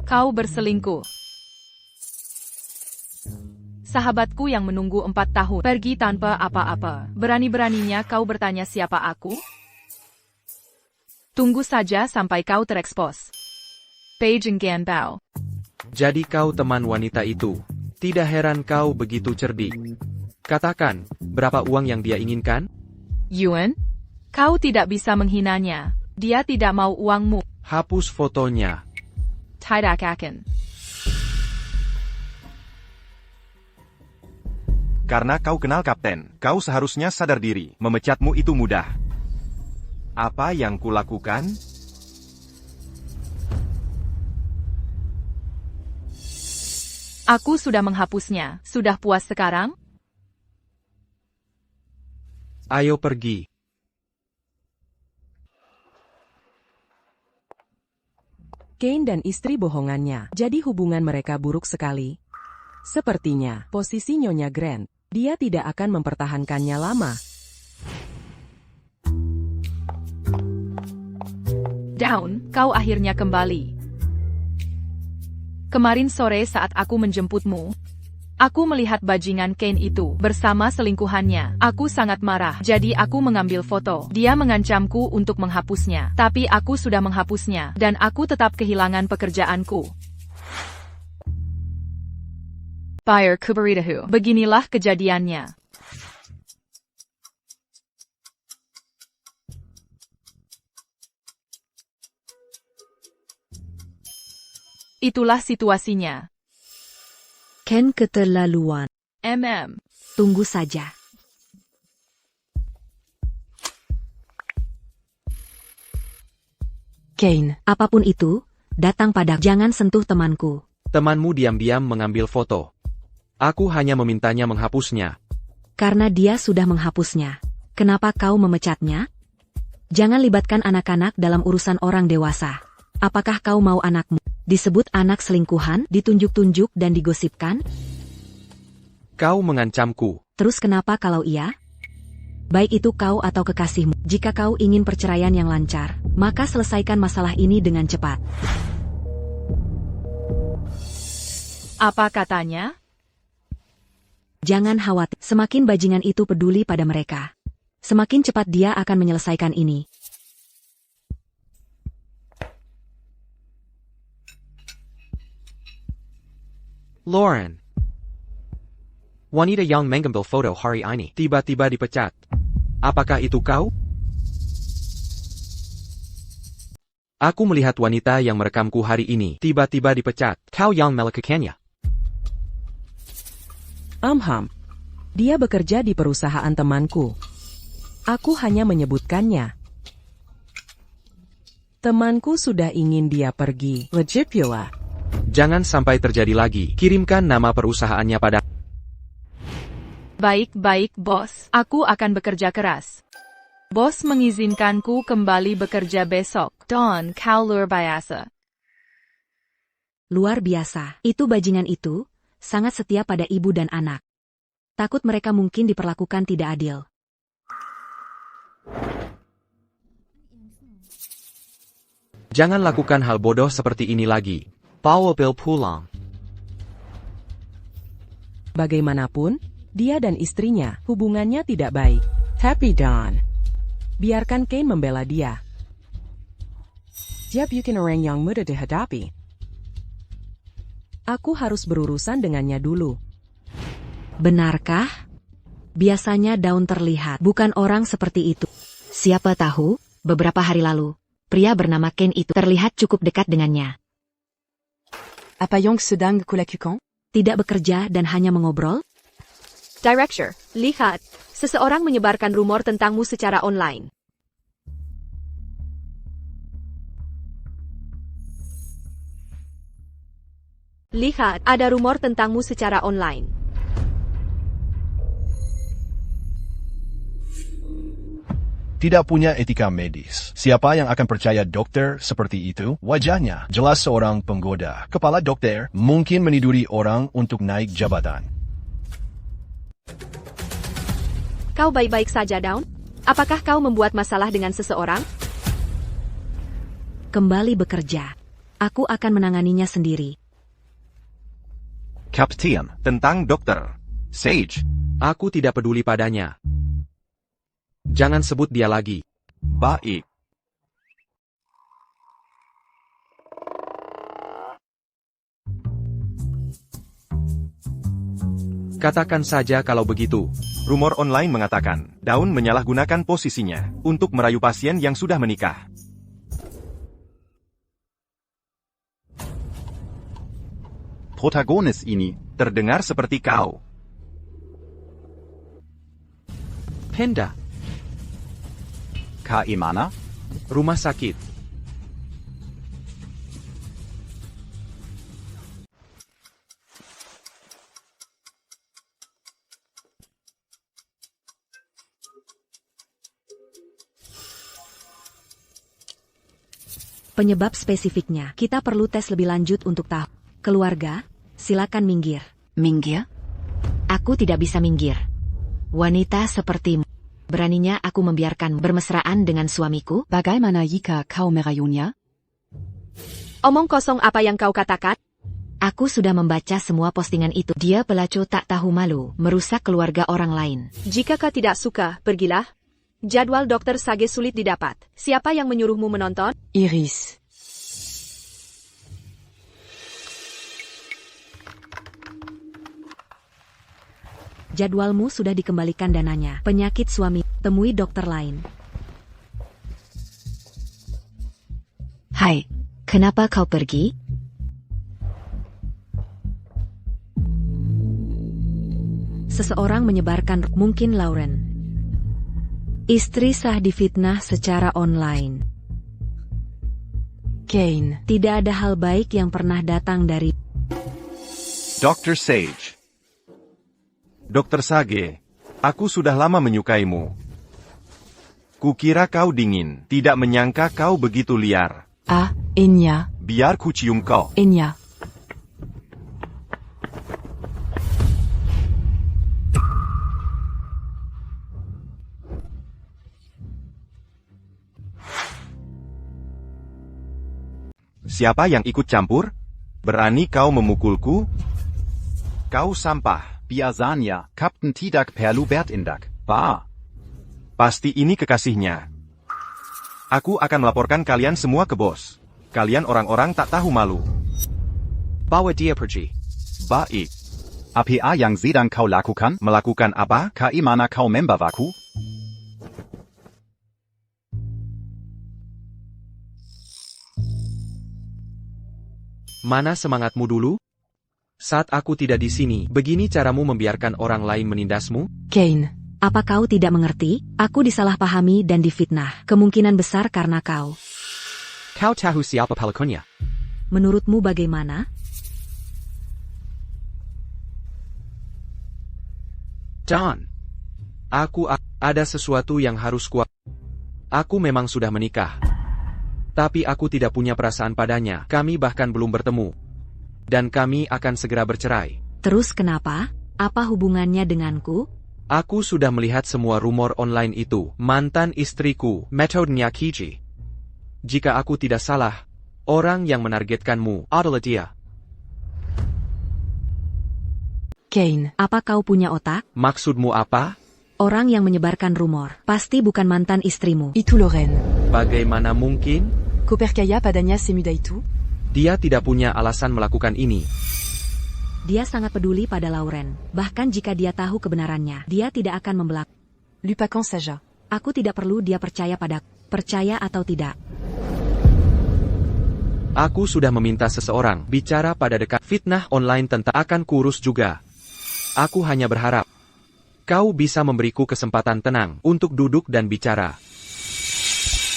Kau berselingkuh. Sahabatku yang menunggu 4 tahun pergi tanpa apa-apa. Berani-beraninya kau bertanya siapa aku? Tunggu saja sampai kau terekspos. Beijing Ganbao. Jadi kau teman wanita itu. Tidak heran kau begitu cerdik. Katakan, berapa uang yang dia inginkan? Yuan? Kau tidak bisa menghinanya. Dia tidak mau uangmu. Hapus fotonya. Tidak akan. Karena kau kenal kapten, kau seharusnya sadar diri. Memecatmu itu mudah. Apa yang kulakukan? Aku sudah menghapusnya. Sudah puas sekarang? Ayo pergi. Kane dan istri bohongannya, jadi hubungan mereka buruk sekali. Sepertinya, posisi Nyonya Grant, dia tidak akan mempertahankannya lama. Dawn, kau akhirnya kembali. Kemarin sore saat aku menjemputmu, aku melihat bajingan Kane itu bersama selingkuhannya. Aku sangat marah, jadi aku mengambil foto. Dia mengancamku untuk menghapusnya, tapi aku sudah menghapusnya, dan aku tetap kehilangan pekerjaanku. Buyer Kubaritahu. Beginilah kejadiannya. Itulah situasinya. Ken keterlaluan. MM. Tunggu saja. Kane. Apapun itu, datang pada jangan sentuh temanku. Temanmu diam-diam mengambil foto. Aku hanya memintanya menghapusnya. Karena dia sudah menghapusnya. Kenapa kau memecatnya? Jangan libatkan anak-anak dalam urusan orang dewasa. Apakah kau mau anakmu disebut anak selingkuhan, ditunjuk-tunjuk dan digosipkan? Kau mengancamku. Terus kenapa kalau iya? Baik itu kau atau kekasihmu, jika kau ingin perceraian yang lancar, maka selesaikan masalah ini dengan cepat. Apa katanya? Jangan khawatir, semakin bajingan itu peduli pada mereka, semakin cepat dia akan menyelesaikan ini. Lauren. Wanita yang mengambil foto hari ini tiba-tiba dipecat. Apakah itu kau? Aku melihat wanita yang merekamku hari ini tiba-tiba dipecat. Kau yang melakukannya. Dia bekerja di perusahaan temanku. Aku hanya menyebutkannya. Temanku sudah ingin dia pergi. Legit pula. Jangan sampai terjadi lagi. Kirimkan nama perusahaannya pada. Baik-baik, bos. Aku akan bekerja keras. Bos mengizinkanku kembali bekerja besok. Don, kau luar biasa. Luar biasa. Itu bajingan itu, sangat setia pada ibu dan anak. Takut mereka mungkin diperlakukan tidak adil. Jangan lakukan hal bodoh seperti ini lagi. Bawa Bill pulang. Bagaimanapun, dia dan istrinya, hubungannya tidak baik. Tapi Don, biarkan Kane membela dia. Dia bukan orang yang mudah dihadapi. Aku harus berurusan dengannya dulu. Benarkah? Biasanya Daun terlihat bukan orang seperti itu. Siapa tahu, beberapa hari lalu, pria bernama Kane itu terlihat cukup dekat dengannya. Apa yang sedang kulakukan? Tidak bekerja dan hanya mengobrol? Director, lihat. Seseorang menyebarkan rumor tentangmu secara online. Lihat, ada rumor tentangmu secara online. Tidak punya etika medis. Siapa yang akan percaya dokter seperti itu? Wajahnya jelas seorang penggoda. Kepala dokter mungkin meniduri orang untuk naik jabatan. Kau baik-baik saja, Daun? Apakah kau membuat masalah dengan seseorang? Kembali bekerja. Aku akan menanganinya sendiri. Kapten, tentang dokter. Sage. Aku tidak peduli padanya. Jangan sebut dia lagi. Baik. Katakan saja kalau begitu. Rumor online mengatakan, Daun menyalahgunakan posisinya untuk merayu pasien yang sudah menikah. Protagonis ini terdengar seperti kau. Penda. Ka mana? Rumah sakit. Penyebab spesifiknya, kita perlu tes lebih lanjut untuk tahu. Keluarga, silakan minggir. Minggir? Aku tidak bisa minggir. Wanita sepertimu. Beraninya aku membiarkan bermesraan dengan suamiku? Bagaimana jika kau merayunya? Omong kosong apa yang kau katakan? Aku sudah membaca semua postingan itu. Dia pelacur tak tahu malu, merusak keluarga orang lain. Jika kau tidak suka, pergilah. Jadwal dokter Sage sulit didapat. Siapa yang menyuruhmu menonton? Iris. Jadwalmu sudah dikembalikan dananya. Penyakit suami, temui dokter lain. Hai, kenapa kau pergi? Seseorang menyebarkan, mungkin Lauren. Istri sah difitnah secara online. Kane. Tidak ada hal baik yang pernah datang dari Dr. Sage. Dr. Sage, aku sudah lama menyukaimu. Kukira kau dingin, tidak menyangka kau begitu liar. Ah, Enya. Biar ku cium kau. Enya. Siapa yang ikut campur? Berani kau memukulku? Kau sampah. Biasanya, Kapten tidak perlu berindak. Bah. Pasti ini kekasihnya. Aku akan melaporkan kalian semua ke bos. Kalian orang-orang tak tahu malu. Bawa dia pergi. Baik. Apa yang sedang kau lakukan? Melakukan apa? Kaimana kau membawaku? Mana semangatmu dulu? Saat aku tidak di sini, begini caramu membiarkan orang lain menindasmu? Kane. Apa kau tidak mengerti? Aku disalahpahami dan difitnah. Kemungkinan besar karena kau. Kau tahu siapa pelakunya? Menurutmu bagaimana? John. Ada sesuatu yang harus kuat. Aku memang sudah menikah. Tapi aku tidak punya perasaan padanya. Kami bahkan belum bertemu. Dan kami akan segera bercerai. Terus kenapa? Apa hubungannya denganku? Aku sudah melihat semua rumor online itu. Mantan istriku, metodenya Kiji. Jika aku tidak salah, orang yang menargetkanmu adalah dia. Kane, apa kau punya otak? Maksudmu apa? Orang yang menyebarkan rumor, pasti bukan mantan istrimu. Itu Lorraine. Bagaimana mungkin? Kau percaya padanya semudah itu? Dia tidak punya alasan melakukan ini. Dia sangat peduli pada Lauren. Bahkan jika dia tahu kebenarannya, dia tidak akan membelak. Lupakan saja. Aku tidak perlu dia percaya padaku. Percaya atau tidak. Aku sudah meminta seseorang bicara pada dekat fitnah online tentang akan kurus juga. Aku hanya berharap kau bisa memberiku kesempatan tenang untuk duduk dan bicara.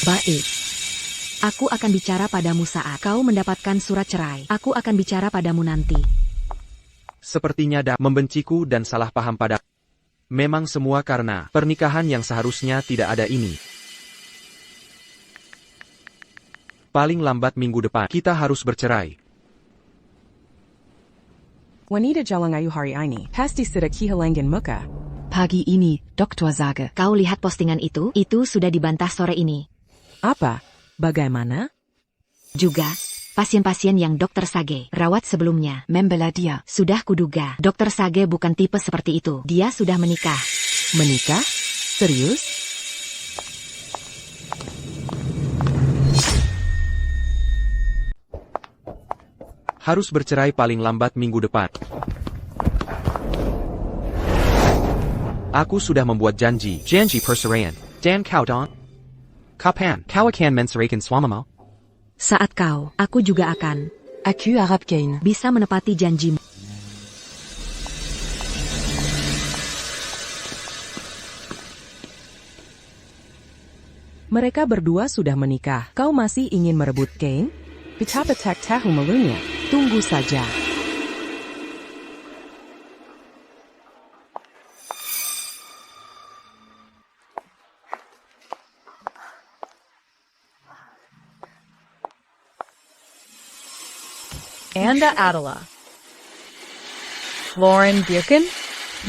Baik. Aku akan bicara padamu saat kau mendapatkan surat cerai. Aku akan bicara padamu nanti. Sepertinya membenciku dan salah paham pada. Memang semua karena pernikahan yang seharusnya tidak ada ini. Paling lambat minggu depan, kita harus bercerai. Wanita jalan ayu hari ini, pasti sudah kehilangan muka. Pagi ini, Dr. Sage. Kau lihat postingan itu? Itu sudah dibantah sore ini. Apa? Bagaimana? Juga, pasien-pasien yang Dr. Sage rawat sebelumnya Membela dia. sudah kuduga. Dr. Sage bukan tipe seperti itu. Dia sudah menikah. Menikah? Serius? Harus bercerai paling lambat minggu depan. Aku sudah membuat janji perceraian. Dan kau Don? Kapan kau akan menceraikan suamimu? Saat kau, aku juga akan Aku harap Kane. bisa menepati janjimu. Mereka berdua sudah menikah. Kau masih ingin merebut Kane? Betapa tak tahu malunya. Tunggu saja. Anda adalah Lauren Birkin?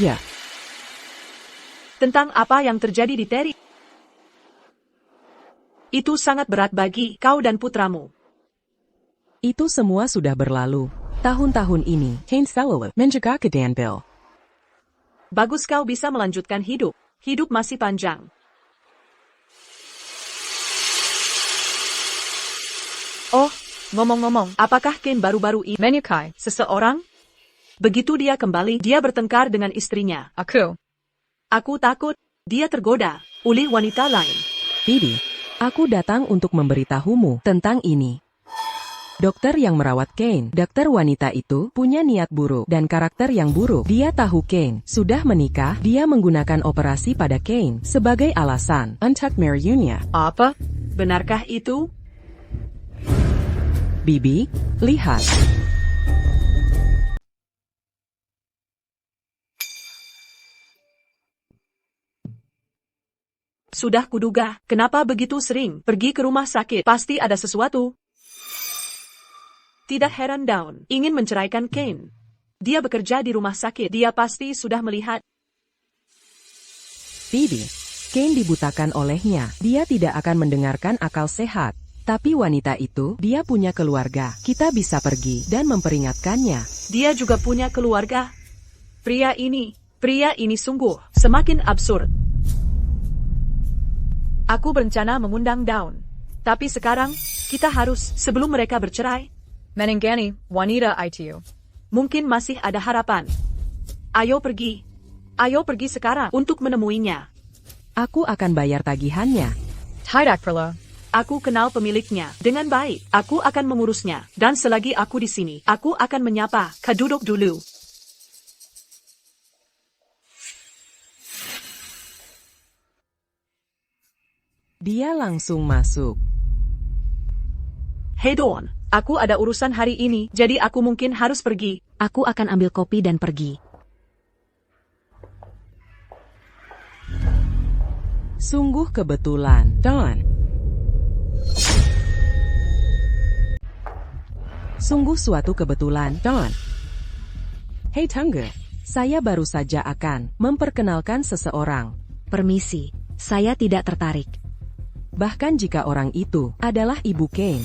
Ya, Tentang apa yang terjadi di Terry. Itu sangat berat bagi kau dan putramu. itu semua sudah berlalu. Tahun-tahun ini, Kane selalu menjaga keadaan Bill. Bagus kau bisa melanjutkan hidup. Hidup masih panjang. Oh, ngomong-ngomong, apakah Kane baru-baru ini Menyukai seseorang? Begitu dia kembali, dia bertengkar dengan istrinya. aku. Aku takut dia tergoda oleh wanita lain. Bibi, aku datang untuk memberitahumu tentang ini. Dokter yang merawat Kane, dokter wanita itu, punya niat buruk dan karakter yang buruk. Dia tahu Kane sudah menikah, dia menggunakan operasi pada Kane sebagai alasan untuk marrynya. Apa? Benarkah itu? Bibi, lihat. Sudah kuduga, kenapa begitu sering pergi ke rumah sakit? Pasti ada sesuatu. Tidak heran Dawn ingin menceraikan Kane. Dia bekerja di rumah sakit, dia pasti sudah melihat. Bibi, Kane dibutakan olehnya. Dia tidak akan mendengarkan akal sehat. Tapi wanita itu, dia punya keluarga. Kita bisa pergi dan memperingatkannya. Dia juga punya keluarga. Pria ini sungguh semakin absurd. Aku berencana mengundang Dawn. Tapi sekarang, kita harus sebelum mereka bercerai. Menenggani, wanita itu. Mungkin masih ada harapan. Ayo pergi. Ayo pergi sekarang untuk menemuinya. Aku akan bayar tagihannya. Tidak perlu. Aku kenal pemiliknya dengan baik. Aku akan mengurusnya. Dan selagi aku di sini, aku akan menyapa. Kau duduk dulu. Dia langsung masuk. Hey Dawn, aku ada urusan hari ini, jadi aku mungkin harus pergi. Aku akan ambil kopi dan pergi. Sungguh kebetulan, Dawn. Sungguh suatu kebetulan, Dawn. Hey Tangga, saya baru saja akan memperkenalkan seseorang. Permisi, saya tidak tertarik. Bahkan jika orang itu adalah Ibu Kane.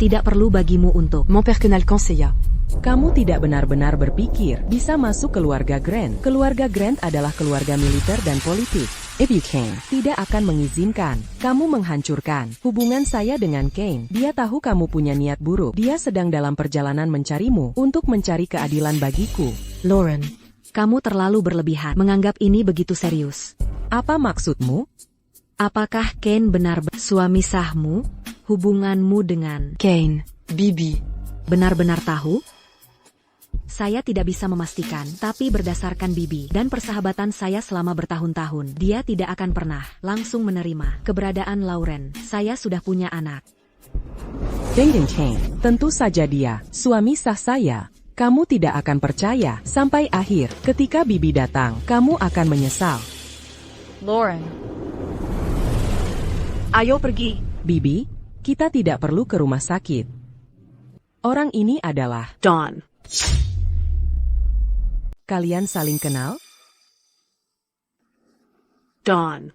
Tidak perlu bagimu untuk. Mon père Kenal conseilla. Kamu tidak benar-benar berpikir bisa masuk keluarga Grant. Keluarga Grant adalah keluarga militer dan politik. Ibu Kane tidak akan mengizinkan kamu menghancurkan hubungan saya dengan Kane. Dia tahu kamu punya niat buruk. Dia sedang dalam perjalanan mencarimu untuk mencari keadilan bagiku. Lauren, kamu terlalu berlebihan menganggap ini begitu serius. Apa maksudmu? Apakah Kane benar suami sahmu? Hubunganmu dengan Kane, Bibi. Benar-benar tahu? Saya tidak bisa memastikan, tapi berdasarkan Bibi dan persahabatan saya selama bertahun-tahun, dia tidak akan pernah langsung menerima keberadaan Lauren. Saya sudah punya anak. Kane, tentu saja dia, suami sah saya. Kamu tidak akan percaya, sampai akhir, ketika Bibi datang, kamu akan menyesal. Lauren. Ayo pergi. Bibi, kita tidak perlu ke rumah sakit. Orang ini adalah Dawn. Kalian saling kenal? Dawn.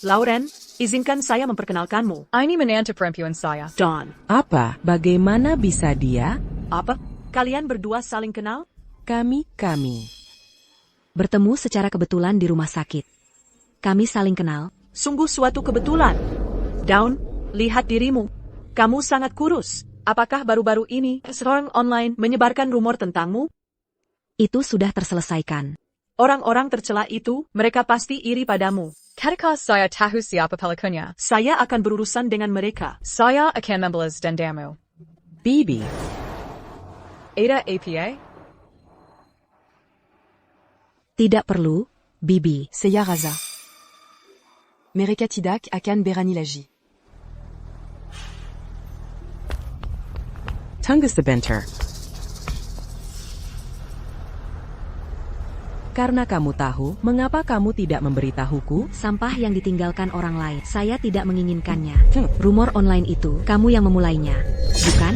Lauren, izinkan saya memperkenalkanmu. Ini menantu perempuan saya. Dawn. Apa? Bagaimana bisa dia? Apa? Kalian berdua saling kenal? Kami. Bertemu secara kebetulan di rumah sakit. Kami saling kenal. Sungguh suatu kebetulan. Dawn, lihat dirimu. Kamu sangat kurus. Apakah baru-baru ini seorang online menyebarkan rumor tentangmu? Itu sudah terselesaikan. Orang-orang tercela itu, mereka pasti iri padamu. Ketika saya tahu siapa pelakunya, Saya akan berurusan dengan mereka. saya akan membalas dendamu. Bibi, Ada APA? Tidak perlu, Bibi. C'est Yaraza. Mereka tidak akan berani lagi. tunggu sebentar. Karena kamu tahu, mengapa kamu tidak memberitahuku? Sampah yang ditinggalkan orang lain. Saya tidak menginginkannya. Rumor online itu, kamu yang memulainya. Bukan?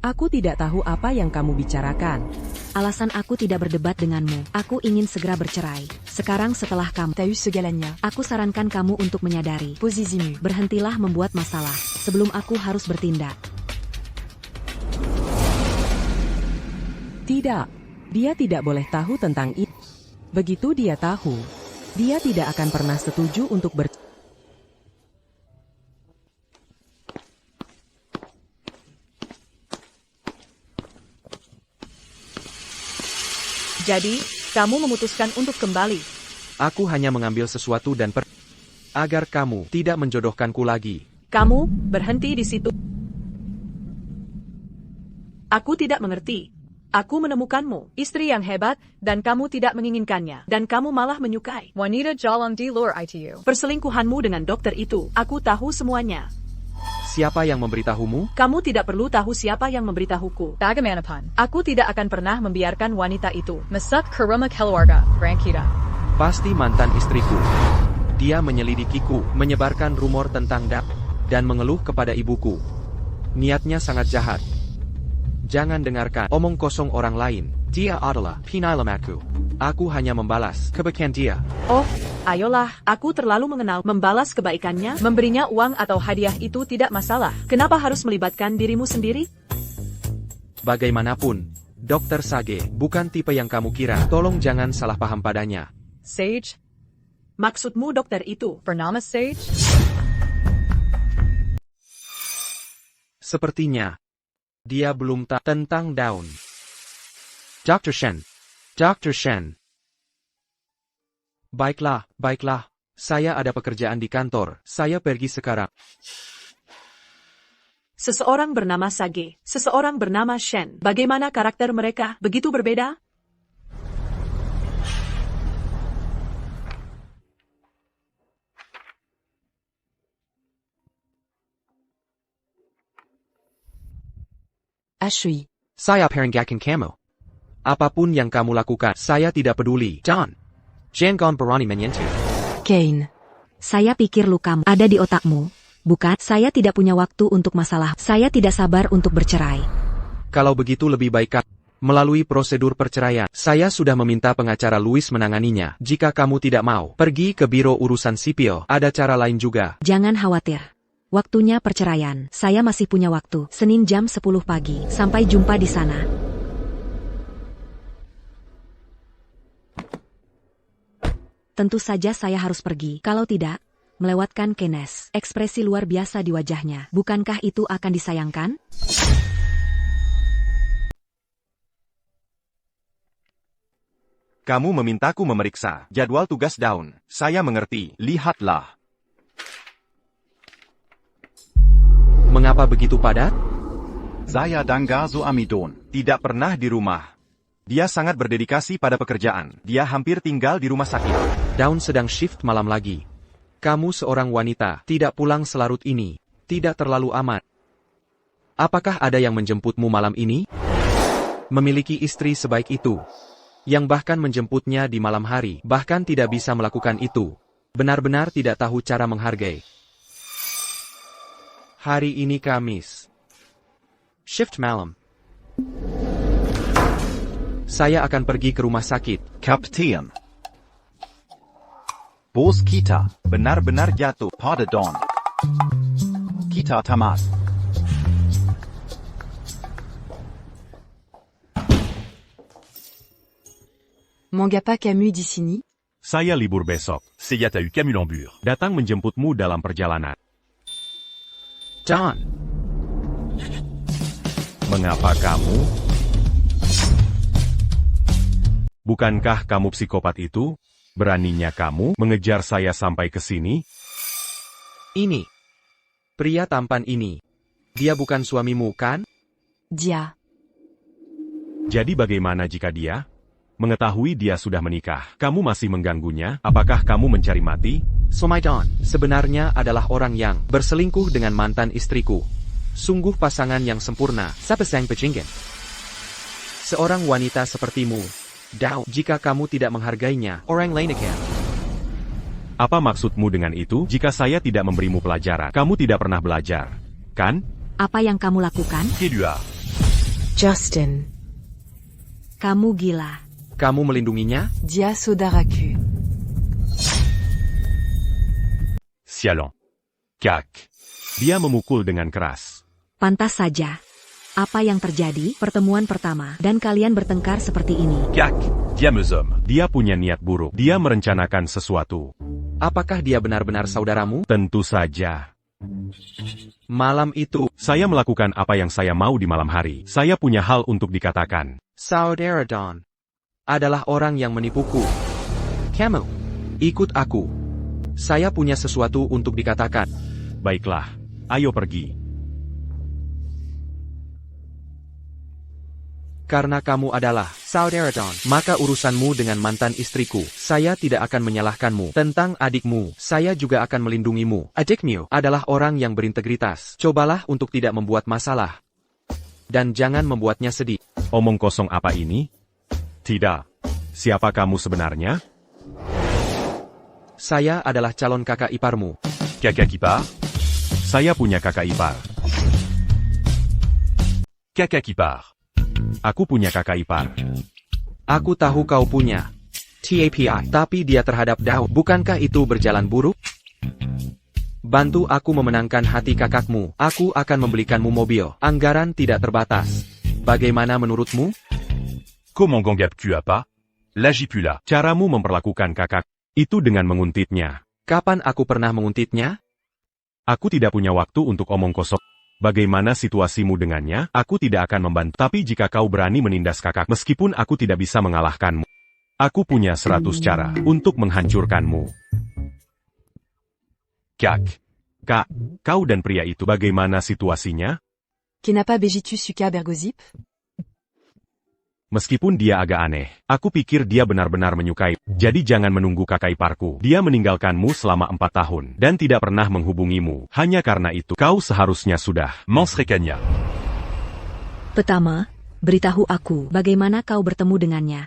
Aku tidak tahu apa yang kamu bicarakan. Alasan aku tidak berdebat denganmu. Aku ingin segera bercerai. Sekarang setelah kamu, T'as eu ce galanya. aku sarankan kamu untuk menyadari. Posizimu. Berhentilah membuat masalah. Sebelum aku harus bertindak. Tidak, dia tidak boleh tahu tentang itu. Begitu dia tahu, dia tidak akan pernah setuju untuk Jadi, kamu memutuskan untuk kembali. Aku hanya mengambil sesuatu dan agar kamu tidak menjodohkanku lagi. Kamu berhenti di situ. Aku tidak mengerti. Aku menemukanmu, istri yang hebat, dan kamu tidak menginginkannya, dan kamu malah menyukai Wanita jalan di luar ITU. perselingkuhanmu dengan dokter itu. Aku tahu semuanya. Siapa yang memberitahumu? Kamu tidak perlu tahu siapa yang memberitahuku. Bagaimanapun, Aku tidak akan pernah membiarkan wanita itu. masuk ke rumah keluarga, Rangkita. Pasti mantan istriku. Dia menyelidikiku, menyebarkan rumor tentang Dak, dan mengeluh kepada ibuku. Niatnya sangat jahat. Jangan dengarkan omong kosong orang lain. Dia adalah penyelamatku. Aku hanya membalas kebaikan dia. Oh, ayolah, aku terlalu mengenal membalas kebaikannya, memberinya uang atau hadiah itu tidak masalah. Kenapa harus melibatkan dirimu sendiri? Bagaimanapun, Dr. Sage bukan tipe yang kamu kira. Tolong jangan salah paham padanya. Sage, Maksudmu dokter itu? bernama Sage? Sepertinya, dia belum tahu tentang daun. Dr. Shen. Dr. Shen. Baiklah, baiklah. Saya ada pekerjaan di kantor. Saya pergi sekarang. Seseorang bernama Sage, seseorang bernama Shen. Bagaimana karakter mereka? Begitu berbeda? Ashui. Saya peringatkan kamu. Apapun yang kamu lakukan, saya tidak peduli. John. Jangan berani menyentuh. Kane. Saya pikir lukamu ada di otakmu. Bukan, saya tidak punya waktu untuk masalah. Saya tidak sabar untuk bercerai. Kalau begitu lebih baik melalui prosedur perceraian. Saya sudah meminta pengacara Louis menanganinya. Jika kamu tidak mau, pergi ke Biro Urusan Sipil. Ada cara lain juga. Jangan khawatir. Waktunya perceraian. Saya masih punya waktu. Senin jam 10 pagi. Sampai jumpa di sana. Tentu saja saya harus pergi. Kalau tidak, melewatkan Keynes. Ekspresi luar biasa di wajahnya. Bukankah itu akan disayangkan? Kamu memintaku memeriksa jadwal tugas daun. Saya mengerti. Lihatlah. Mengapa begitu padat? Saya Dangazo Amidon. Tidak pernah di rumah. Dia sangat berdedikasi pada pekerjaan. Dia hampir tinggal di rumah sakit. Daun sedang shift malam lagi. Kamu seorang wanita, tidak pulang selarut ini. Tidak terlalu amat. Apakah ada yang menjemputmu malam ini? Memiliki istri sebaik itu, yang bahkan menjemputnya di malam hari, bahkan tidak bisa melakukan itu. Benar-benar tidak tahu cara menghargai. Hari ini Kamis. Shift malam. Saya akan pergi ke rumah sakit. Kapten. Bos kita benar-benar jatuh pada Don. Kita tamat. Mangapa Camus di sini? Saya libur besok. C'est eu Camulambur. Datang menjemputmu dalam perjalanan. John. Mengapa kamu? Bukankah kamu psikopat itu? Beraninya kamu mengejar saya sampai ke sini? Ini. Pria tampan ini. Dia bukan suamimu, kan? Dia. Jadi bagaimana jika dia mengetahui dia sudah menikah? Kamu masih mengganggunya? Apakah kamu mencari mati? Somaidon sebenarnya adalah orang yang berselingkuh dengan mantan istriku. Sungguh pasangan yang sempurna. Sapesang pecingin. Seorang wanita sepertimu. Dao, jika kamu tidak menghargainya, orang lain akan. Apa maksudmu dengan itu? Jika saya tidak memberimu pelajaran, kamu tidak pernah belajar, kan? Apa yang kamu lakukan? Justin. Kamu gila. Kamu melindunginya? Dia saudaraku. Sialon. Kak. Dia memukul dengan keras. Pantas saja. Apa yang terjadi? Pertemuan pertama, dan kalian bertengkar seperti ini. Kak. Dia mesum. Dia punya niat buruk. Dia merencanakan sesuatu. Apakah dia benar-benar saudaramu? Tentu saja. Malam itu, saya melakukan apa yang saya mau di malam hari. Saya punya hal untuk dikatakan. Saudara Don adalah orang yang menipuku. Kamu, ikut aku. Saya punya sesuatu untuk dikatakan. Baiklah, ayo pergi. Karena kamu adalah saudara Don, maka urusanmu dengan mantan istriku, saya tidak akan menyalahkanmu. Tentang adikmu, saya juga akan melindungimu. Adikmu adalah orang yang berintegritas. Cobalah untuk tidak membuat masalah. Dan jangan membuatnya sedih. Omong kosong apa ini? Tidak. Siapa kamu sebenarnya? Saya adalah calon kakak iparmu. Kakak ipar? Saya punya kakak ipar. Kakak ipar. Aku punya kakak ipar. Aku tahu kau punya TAPI, tapi dia terhadap Dao. Bukankah itu berjalan buruk? Bantu aku memenangkan hati kakakmu. Aku akan membelikanmu mobil. Anggaran tidak terbatas. Bagaimana menurutmu? Comment gangap-tu apa? Lagipula. Caramu memperlakukan kakak itu dengan menguntitnya. Kapan aku pernah menguntitnya? Aku tidak punya waktu untuk omong kosong. Bagaimana situasimu dengannya? Aku tidak akan membantu. Tapi jika kau berani menindas kakak, meskipun aku tidak bisa mengalahkanmu, aku punya 100 cara untuk menghancurkanmu. Kak, kau dan pria itu bagaimana situasinya? Kenapa begitu suka bergosip? Meskipun dia agak aneh, aku pikir dia benar-benar menyukai. Jadi jangan menunggu kakak iparku. Dia meninggalkanmu selama 4 tahun dan tidak pernah menghubungimu. Hanya karena itu, kau seharusnya sudah mensrekanya. Pertama, beritahu aku bagaimana kau bertemu dengannya.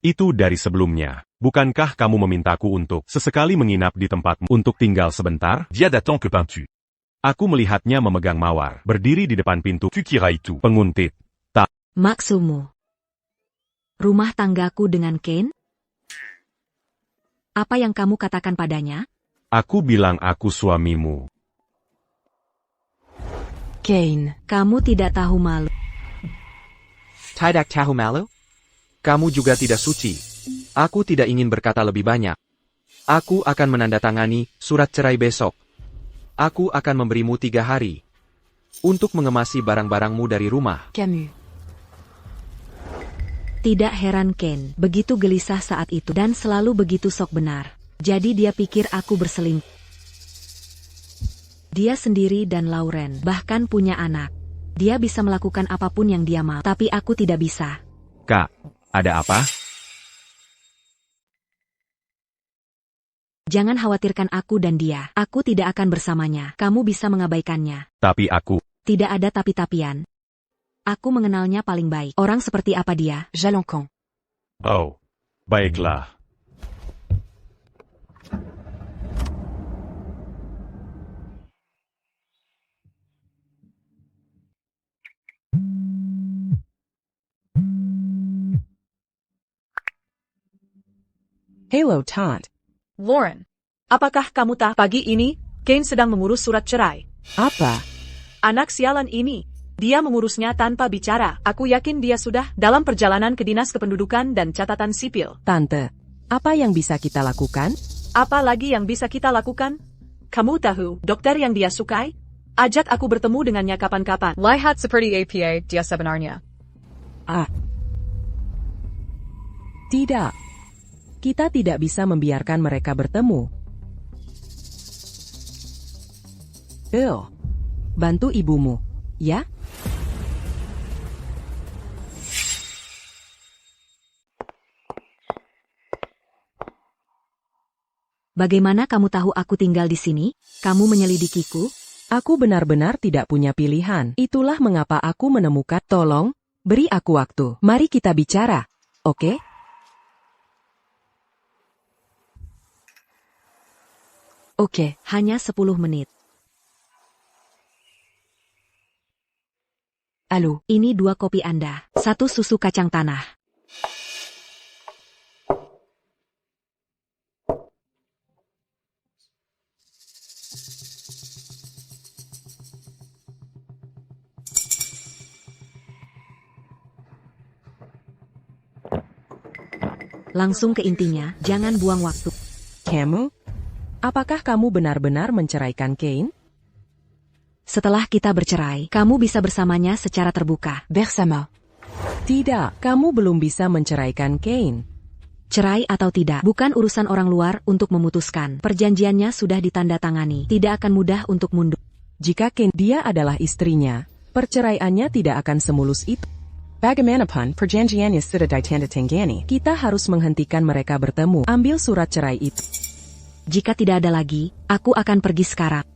Itu dari sebelumnya. Bukankah kamu memintaku untuk sesekali menginap di tempatmu untuk tinggal sebentar? Dia datang ke pintu. Aku melihatnya memegang mawar, berdiri di depan pintu. Tu kira itu penguntit? Tak. Maksudmu? Rumah tanggaku dengan Kane? Apa yang kamu katakan padanya? Aku bilang aku suamimu. Kane. Kamu tidak tahu malu. Tidak tahu malu? Kamu juga tidak suci. Aku tidak ingin berkata lebih banyak. Aku akan menandatangani surat cerai besok. Aku akan memberimu 3 hari untuk mengemasi barang-barangmu dari rumah. Camus. Tidak heran Kane begitu gelisah saat itu dan selalu begitu sok benar. Jadi dia pikir aku berselingkuh. Dia sendiri dan Lauren bahkan punya anak. Dia bisa melakukan apapun yang dia mau, tapi aku tidak bisa. Kak, ada apa? Jangan khawatirkan aku dan dia. Aku tidak akan bersamanya. Kamu bisa mengabaikannya. Tapi aku... Tidak ada tapi-tapian. Aku mengenalnya paling baik. Orang seperti apa dia? Jalancan. Oh, baiklah. Hello, Tante. Lauren, apakah kamu tahu pagi ini, Kane sedang mengurus surat cerai? Apa? Anak sialan ini, dia mengurusnya tanpa bicara. Aku yakin dia sudah dalam perjalanan ke Dinas Kependudukan dan Catatan Sipil. Tante, apa yang bisa kita lakukan? Apa lagi yang bisa kita lakukan? Kamu tahu, dokter yang dia sukai? Ajak aku bertemu dengannya kapan-kapan. Lihat seperti APA dia sebenarnya. Tidak. Kita tidak bisa membiarkan mereka bertemu. Bill, bantu ibumu, ya? Bagaimana kamu tahu aku tinggal di sini? Kamu menyelidikiku? Aku benar-benar tidak punya pilihan. Itulah mengapa aku menemukan. Tolong, beri aku waktu. Mari kita bicara, oke? Oke, hanya 10 menit. Halo. Ini 2 kopi Anda. 1 susu kacang tanah. Langsung ke intinya, jangan buang waktu. Kamu? Apakah kamu benar-benar menceraikan Kane? Setelah kita bercerai, kamu bisa bersamanya secara terbuka. Bersama. Tidak, kamu belum bisa menceraikan Kane. Cerai atau tidak, bukan urusan orang luar untuk memutuskan. Perjanjiannya sudah ditandatangani, tidak akan mudah untuk mundur. Jika Kane dia adalah istrinya, Perceraiannya tidak akan semulus itu. Bagaimanapun, perjanjiannya sudah ditandatangani. Kita harus menghentikan mereka bertemu. Ambil surat cerai itu. Jika tidak ada lagi, aku akan pergi sekarang.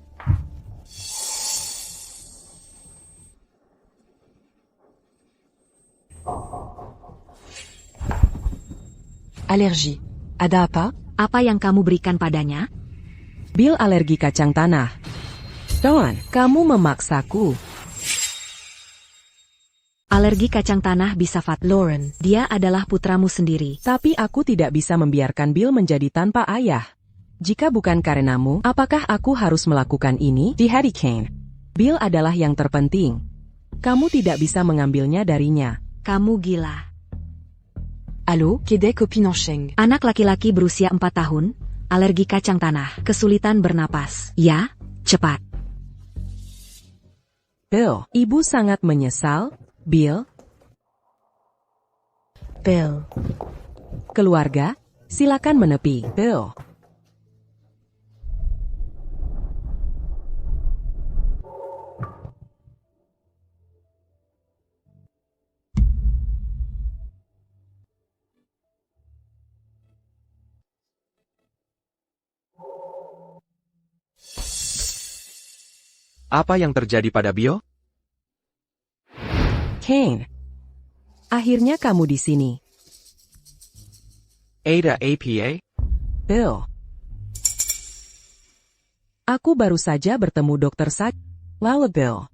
Allergie. Ada apa? Apa yang kamu berikan padanya? Bill alergi kacang tanah. Don, kamu memaksaku. Alergi kacang tanah bisa fatal. Lauren. Dia adalah putramu sendiri. Tapi aku tidak bisa membiarkan Bill menjadi tanpa ayah. Jika bukan karenamu, apakah aku harus melakukan ini? Di Harry Kane. Bill adalah yang terpenting. Kamu tidak bisa mengambilnya darinya. Kamu gila. Allô, Kedek copine en Sheng. Anak laki-laki berusia 4 tahun, alergi kacang tanah, kesulitan bernapas. Ya, cepat. Bill, ibu sangat menyesal. Bill, Bill. keluarga, silakan menepi. Bill. Apa yang terjadi pada Bill? Kane. Akhirnya kamu di sini. Ada APA? Bill. Aku baru saja bertemu dokter Lalu Bill.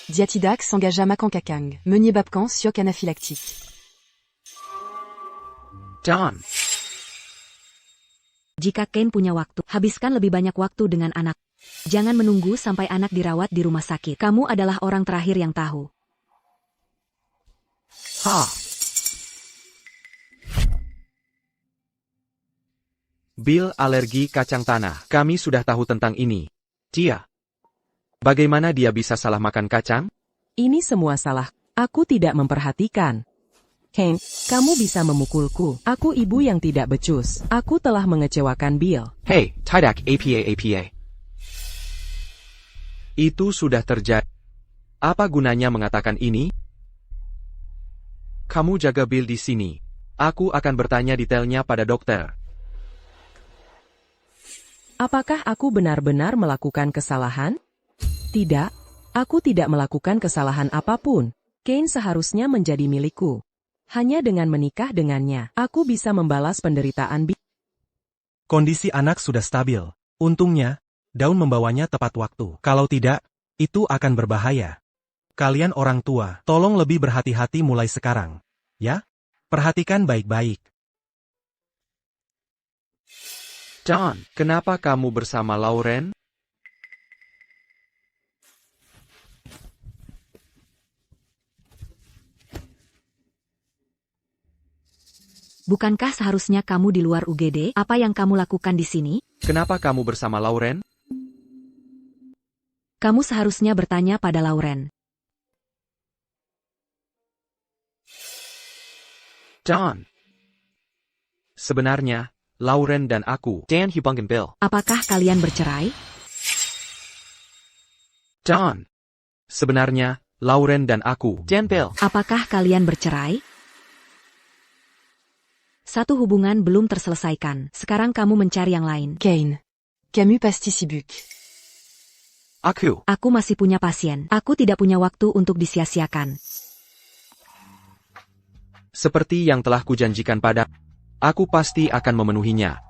Diatidac s'engagea Makangkakang. Meunier Babkan Siok anaphylactique. Don. Jika Kane punya waktu, habiskan lebih banyak waktu dengan anak. Jangan menunggu sampai anak dirawat di rumah sakit. Kamu adalah orang terakhir yang tahu. Bill alergi kacang tanah. Kami sudah tahu tentang ini. Dia. Bagaimana dia bisa salah makan kacang? Ini semua salah. Aku tidak memperhatikan. Kane, kamu bisa memukulku. Aku ibu yang tidak becus. Aku telah mengecewakan Bill. Hey, tidak APA. Itu sudah terjadi. Apa gunanya mengatakan ini? Kamu jaga Bill di sini. Aku akan bertanya detailnya pada dokter. Apakah aku benar-benar melakukan kesalahan? Tidak, aku tidak melakukan kesalahan apapun. Kane seharusnya menjadi milikku. Hanya dengan menikah dengannya, aku bisa membalas penderitaan Bill. Kondisi anak sudah stabil. Untungnya, Daun membawanya tepat waktu. Kalau tidak, itu akan berbahaya. Kalian orang tua, tolong lebih berhati-hati mulai sekarang. Ya? Perhatikan baik-baik. Don, kenapa kamu bersama Lauren? Bukankah seharusnya kamu di luar UGD? Apa yang kamu lakukan di sini? Kenapa kamu bersama Lauren? Kamu seharusnya bertanya pada Lauren. Don. Sebenarnya, Lauren dan aku, Dan Hubung dan Bill. Apakah kalian bercerai? Don. Sebenarnya, Lauren dan aku, Dan Bill. Apakah kalian bercerai? Satu hubungan belum terselesaikan. Sekarang kamu mencari yang lain. Kane. Camus Pasticibuc. Aku masih punya pasien. Aku tidak punya waktu untuk disia-siakan. Seperti yang telah kujanjikan pada, aku pasti akan memenuhinya.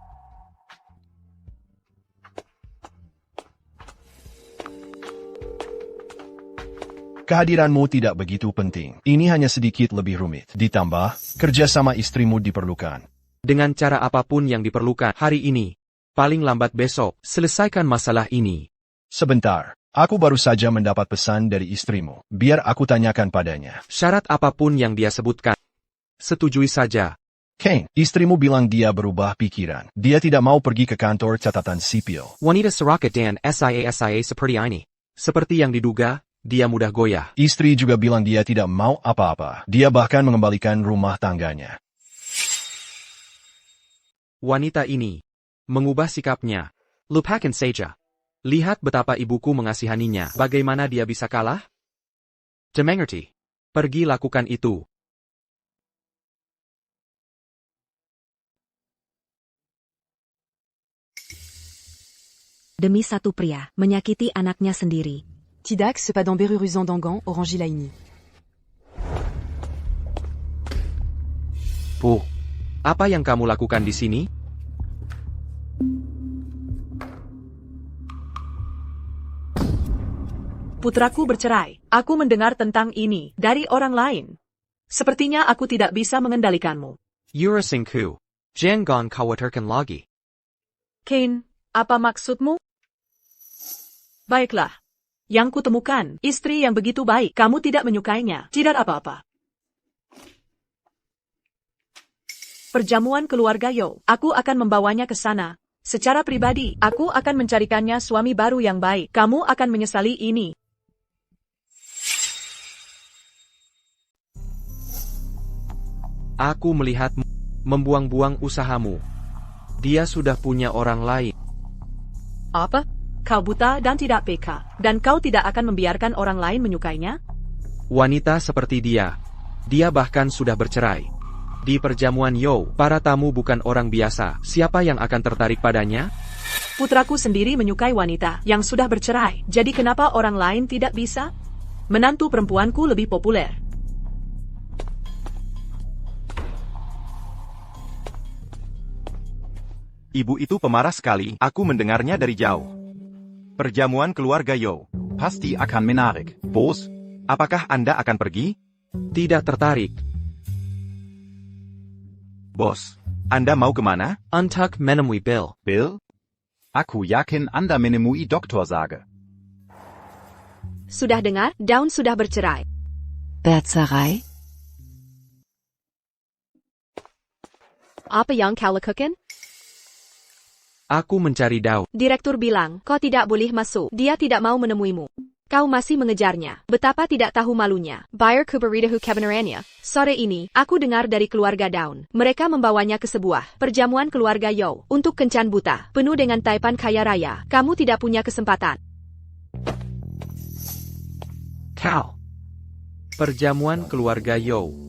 Kehadiranmu tidak begitu penting. Ini hanya sedikit lebih rumit. Ditambah, kerjasama istrimu diperlukan. Dengan cara apapun yang diperlukan hari ini, paling lambat besok, selesaikan masalah ini. Sebentar, aku baru saja mendapat pesan dari istrimu. Biar aku tanyakan padanya. Syarat apapun yang dia sebutkan, setujui saja. Kane, istrimu bilang dia berubah pikiran. Dia tidak mau pergi ke kantor catatan sipil. Wanita serakat dan SIA seperti ini. Seperti yang diduga, dia mudah goyah. Istri juga bilang dia tidak mau apa-apa. Dia bahkan mengembalikan rumah tangganya. Wanita ini mengubah sikapnya. Lupakan saja. Lihat betapa ibuku mengasihaninya. Bagaimana dia bisa kalah? Dimengerti. Pergi lakukan itu. Demi satu pria, menyakiti anaknya sendiri. Tidak se pas dans Beruruzan Dangan, Orangilaini. Puh. Apa yang kamu lakukan di sini? Putraku bercerai. Aku mendengar tentang ini dari orang lain. Sepertinya aku tidak bisa mengendalikanmu. Yurasingku. Jangan khawatirkan lagi. Kane, apa maksudmu? Baiklah. Yang kutemukan, istri yang begitu baik, kamu tidak menyukainya, tidak apa-apa. Perjamuan keluarga Yo, aku akan membawanya ke sana. Secara pribadi, aku akan mencarikannya suami baru yang baik. Kamu akan menyesali ini. Aku melihatmu membuang-buang usahamu. Dia sudah punya orang lain. Apa? Kau buta dan tidak peka, dan kau tidak akan membiarkan orang lain menyukainya? Wanita seperti dia. Dia bahkan sudah bercerai. Di perjamuan Yo, para tamu bukan orang biasa. Siapa yang akan tertarik padanya? Putraku sendiri menyukai wanita yang sudah bercerai. Jadi kenapa orang lain tidak bisa? Menantu perempuanku lebih populer. Ibu itu pemarah sekali, aku mendengarnya dari jauh. Perjamuan keluarga Yo. Pasti akan menarik. Bos, Apakah Anda akan pergi? Tidak tertarik. Bos, Anda mau kemana? Untuk menemui Bill. Bill? Aku yakin Anda menemui Doktor Sage. Sudah dengar, Dawn sudah bercerai. Bercerai? Apa yang kau lakukan? Aku mencari Dawn. Direktur bilang, kau tidak boleh masuk. Dia tidak mau menemuimu. Kau masih mengejarnya. Betapa tidak tahu malunya. Bayar kuberitahu kebenarannya. Sore ini, aku dengar dari keluarga Dawn. Mereka membawanya ke sebuah perjamuan keluarga Yo untuk kencan buta, penuh dengan taipan kaya raya. Kamu tidak punya kesempatan. Kau. Perjamuan keluarga Yo.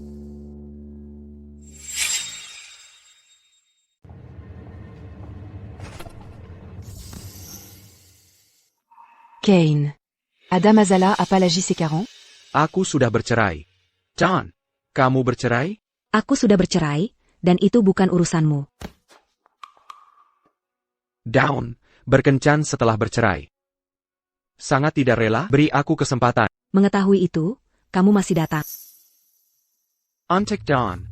Kane. Adam Azala a pas l'agi ses 40? Aku sudah bercerai. John, kamu bercerai? Aku sudah bercerai, dan itu bukan urusanmu. Dawn, berkencan setelah bercerai. Sangat tidak rela, beri aku kesempatan. Mengetahui itu, kamu masih datang. Untuk Dawn.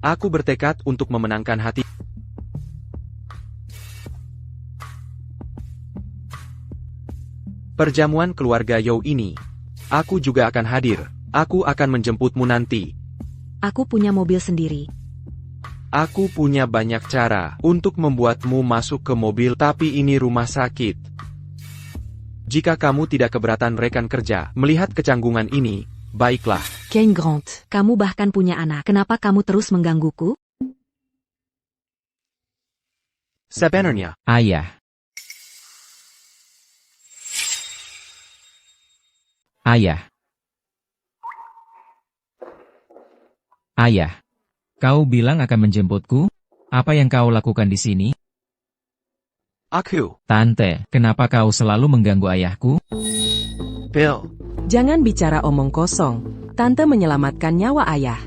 Aku bertekad untuk memenangkan hati. Perjamuan keluarga Yo ini. Aku juga akan hadir. Aku akan menjemputmu nanti. Aku punya mobil sendiri. Aku punya banyak cara untuk membuatmu masuk ke mobil, tapi ini rumah sakit. Jika kamu tidak keberatan rekan kerja melihat kecanggungan ini, baiklah. Kane Grant. Kamu bahkan punya anak. Kenapa kamu terus menggangguku? Sebenarnya, Ayah. Ayah. Ayah. Kau bilang akan menjemputku? Apa yang kau lakukan di sini? aku, Tante, kenapa kau selalu mengganggu ayahku? Bill. Jangan bicara omong kosong. Tante menyelamatkan nyawa ayah.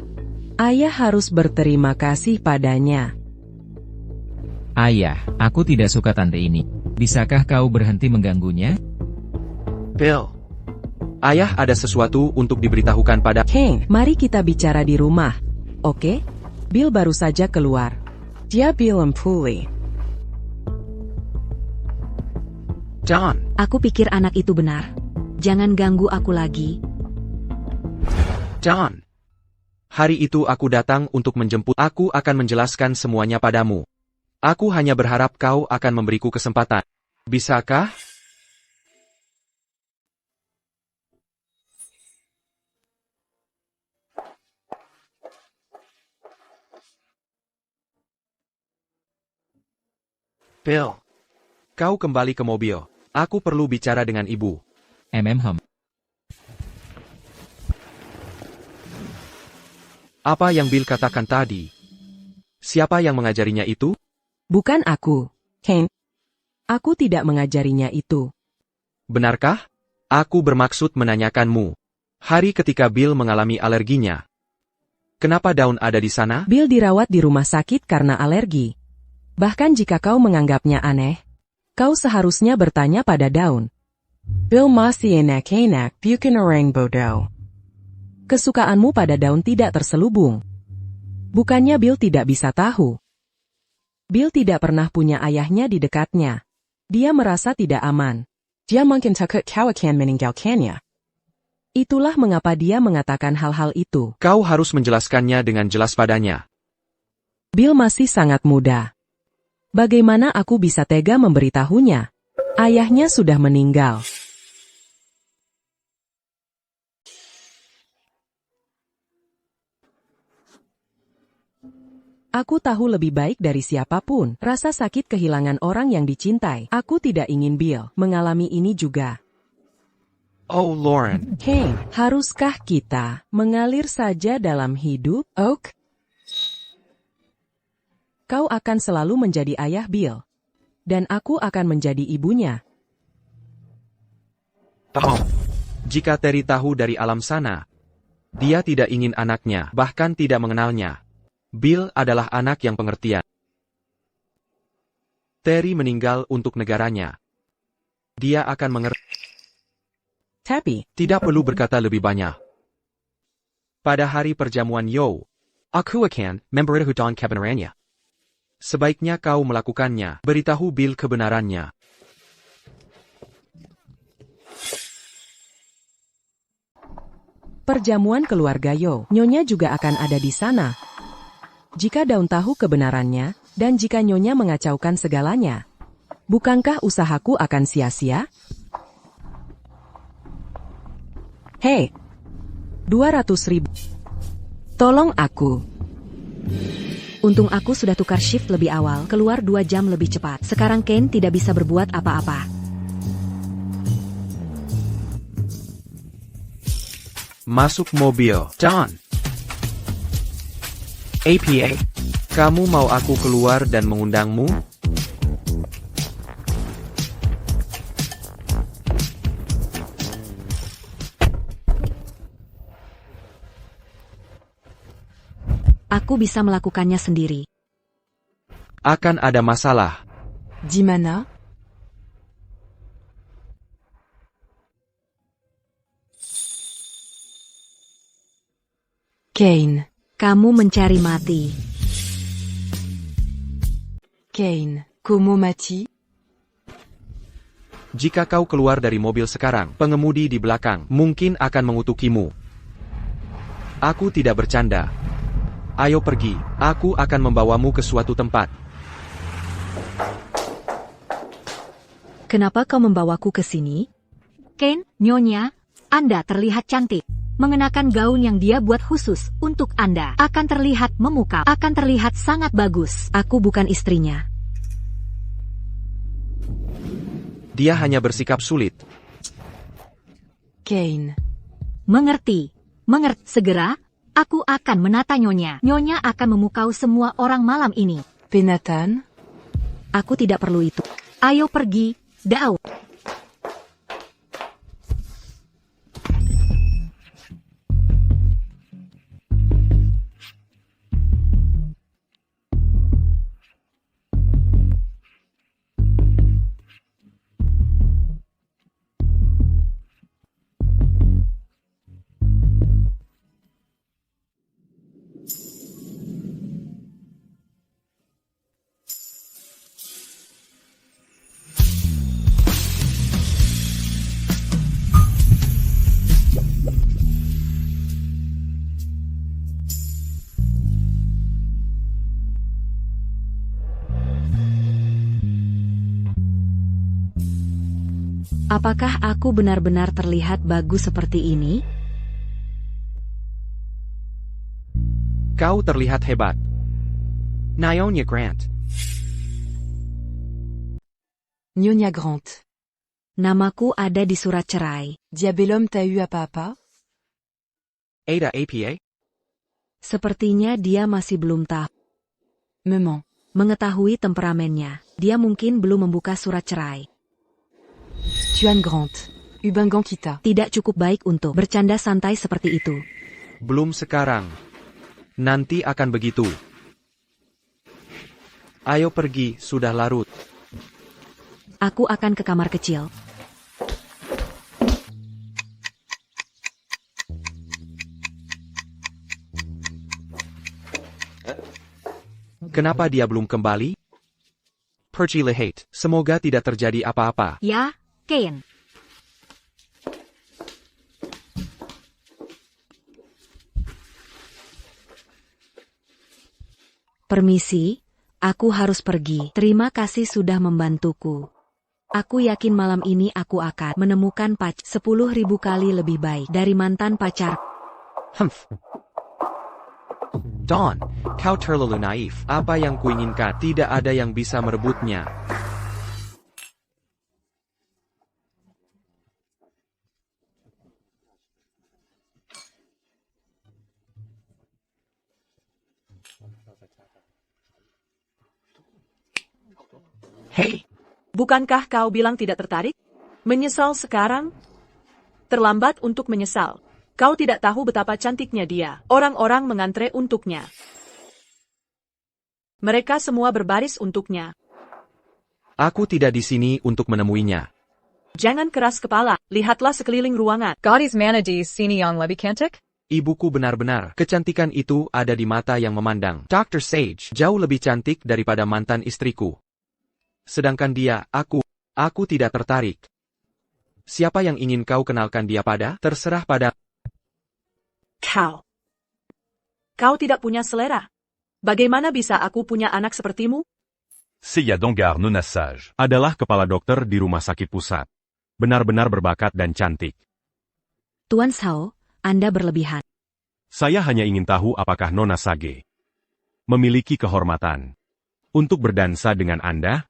Ayah harus berterima kasih padanya. Ayah, aku tidak suka tante ini. Bisakah kau berhenti mengganggunya? Bill. Ayah ada sesuatu untuk diberitahukan pada... Kane, mari kita bicara di rumah. Oke? Bill baru saja keluar. Dia belum pulih. John. Aku pikir anak itu benar. Jangan ganggu aku lagi. John. Hari itu aku datang untuk menjemput. Aku akan menjelaskan semuanya padamu. Aku hanya berharap kau akan memberiku kesempatan. Bisakah? Bill. Kau kembali ke mobil. Aku perlu bicara dengan ibu. Apa yang Bill katakan tadi? Siapa yang mengajarinya itu? Bukan aku, Kane. Aku tidak mengajarinya itu. Benarkah? Aku bermaksud menanyakanmu. Hari ketika Bill mengalami alerginya. Kenapa daun ada di sana? Bill dirawat di rumah sakit karena alergi. Bahkan jika kau menganggapnya aneh, kau seharusnya bertanya pada daun. Bill masih enak-enak bikin orang bodoh. Kesukaanmu pada daun tidak terselubung. Bukannya Bill tidak bisa tahu. Bill tidak pernah punya ayahnya di dekatnya. Dia merasa tidak aman. Dia mungkin takut kau akan meninggalkannya. Itulah mengapa dia mengatakan hal-hal itu. Kau harus menjelaskannya dengan jelas padanya. Bill masih sangat muda. Bagaimana aku bisa tega memberitahunya? Ayahnya sudah meninggal. Aku tahu lebih baik dari siapapun, rasa sakit kehilangan orang yang dicintai. Aku tidak ingin Bill mengalami ini juga. Oh, Lauren. Kane, haruskah kita mengalir saja dalam hidup, Oak? Kau akan selalu menjadi ayah Bill. Dan aku akan menjadi ibunya. Jika Terry tahu dari alam sana, dia tidak ingin anaknya, bahkan tidak mengenalnya. Bill adalah anak yang pengertian. Terry meninggal untuk negaranya. Dia akan mengerti. Tapi, tidak perlu berkata lebih banyak. Pada hari perjamuan Yo, aku akan memberitahu kebenarannya. Sebaiknya kau melakukannya, beritahu Bill kebenarannya. Perjamuan keluarga Yo, Nyonya juga akan ada di sana. Jika daun tahu kebenarannya, dan jika Nyonya mengacaukan segalanya, bukankah usahaku akan sia-sia? Hei, 200.000. Tolong aku. Untung aku sudah tukar shift lebih awal, keluar 2 jam lebih cepat. Sekarang Kane tidak bisa berbuat apa-apa. Masuk mobil, John. APA, kamu mau aku keluar dan mengundangmu? Aku bisa melakukannya sendiri. Akan ada masalah. Di mana? Kane. Kamu mencari mati. Kane, como mati? Jika kau keluar dari mobil sekarang, pengemudi di belakang mungkin akan mengutukimu. Aku tidak bercanda. Ayo pergi, aku akan membawamu ke suatu tempat. Kenapa kau membawaku ke sini? Kane, Nyonya, Anda terlihat cantik. Mengenakan gaun yang dia buat khusus untuk Anda akan terlihat memukau, akan terlihat sangat bagus. Aku bukan istrinya. Dia hanya bersikap sulit. Kane. Mengerti. Segera, aku akan menata Nyonya. Nyonya akan memukau semua orang malam ini. Penatan? Aku tidak perlu itu. Ayo pergi, Daun. Apakah aku benar-benar terlihat bagus seperti ini? Kau terlihat hebat. Nyonya Grant. Nyonya Grant. Namaku ada di surat cerai. Diabellum t'a eu apa-apa? Ada APA? Sepertinya dia masih belum tahu. Me ment. Mengetahui temperamennya, dia mungkin belum membuka surat cerai. Tuan Grant. Ubengan kita. Tidak cukup baik untuk bercanda santai seperti itu. Belum sekarang. Nanti akan begitu. Ayo pergi, sudah larut. Aku akan ke kamar kecil. Kenapa dia belum kembali? Pergi lihat, semoga tidak terjadi apa-apa. Ya, Kane. Permisi, aku harus pergi. Terima kasih sudah membantuku. Aku yakin malam ini aku akan menemukan 10.000 kali lebih baik dari mantan pacar. Humph. Dawn, kau terlalu naif. Apa yang kuinginkan, tidak ada yang bisa merebutnya. Hei, bukankah kau bilang tidak tertarik? Menyesal sekarang? Terlambat untuk menyesal. Kau tidak tahu betapa cantiknya dia. Orang-orang mengantre untuknya. Mereka semua berbaris untuknya. Aku tidak di sini untuk menemuinya. Jangan keras kepala, lihatlah sekeliling ruangan. Gadis mana di sini yang lebih cantik? Ibuku benar-benar, kecantikan itu ada di mata yang memandang. Dr. Sage jauh lebih cantik daripada mantan istriku. Sedangkan dia, aku tidak tertarik. Siapa yang ingin kau kenalkan dia pada? Terserah pada... Kau tidak punya selera. Bagaimana bisa aku punya anak sepertimu? Seya Dongar Nona Sage adalah kepala dokter di rumah sakit pusat. Benar-benar berbakat dan cantik. Tuan Sao, Anda berlebihan. Saya hanya ingin tahu apakah Nona Sage memiliki kehormatan untuk berdansa dengan Anda?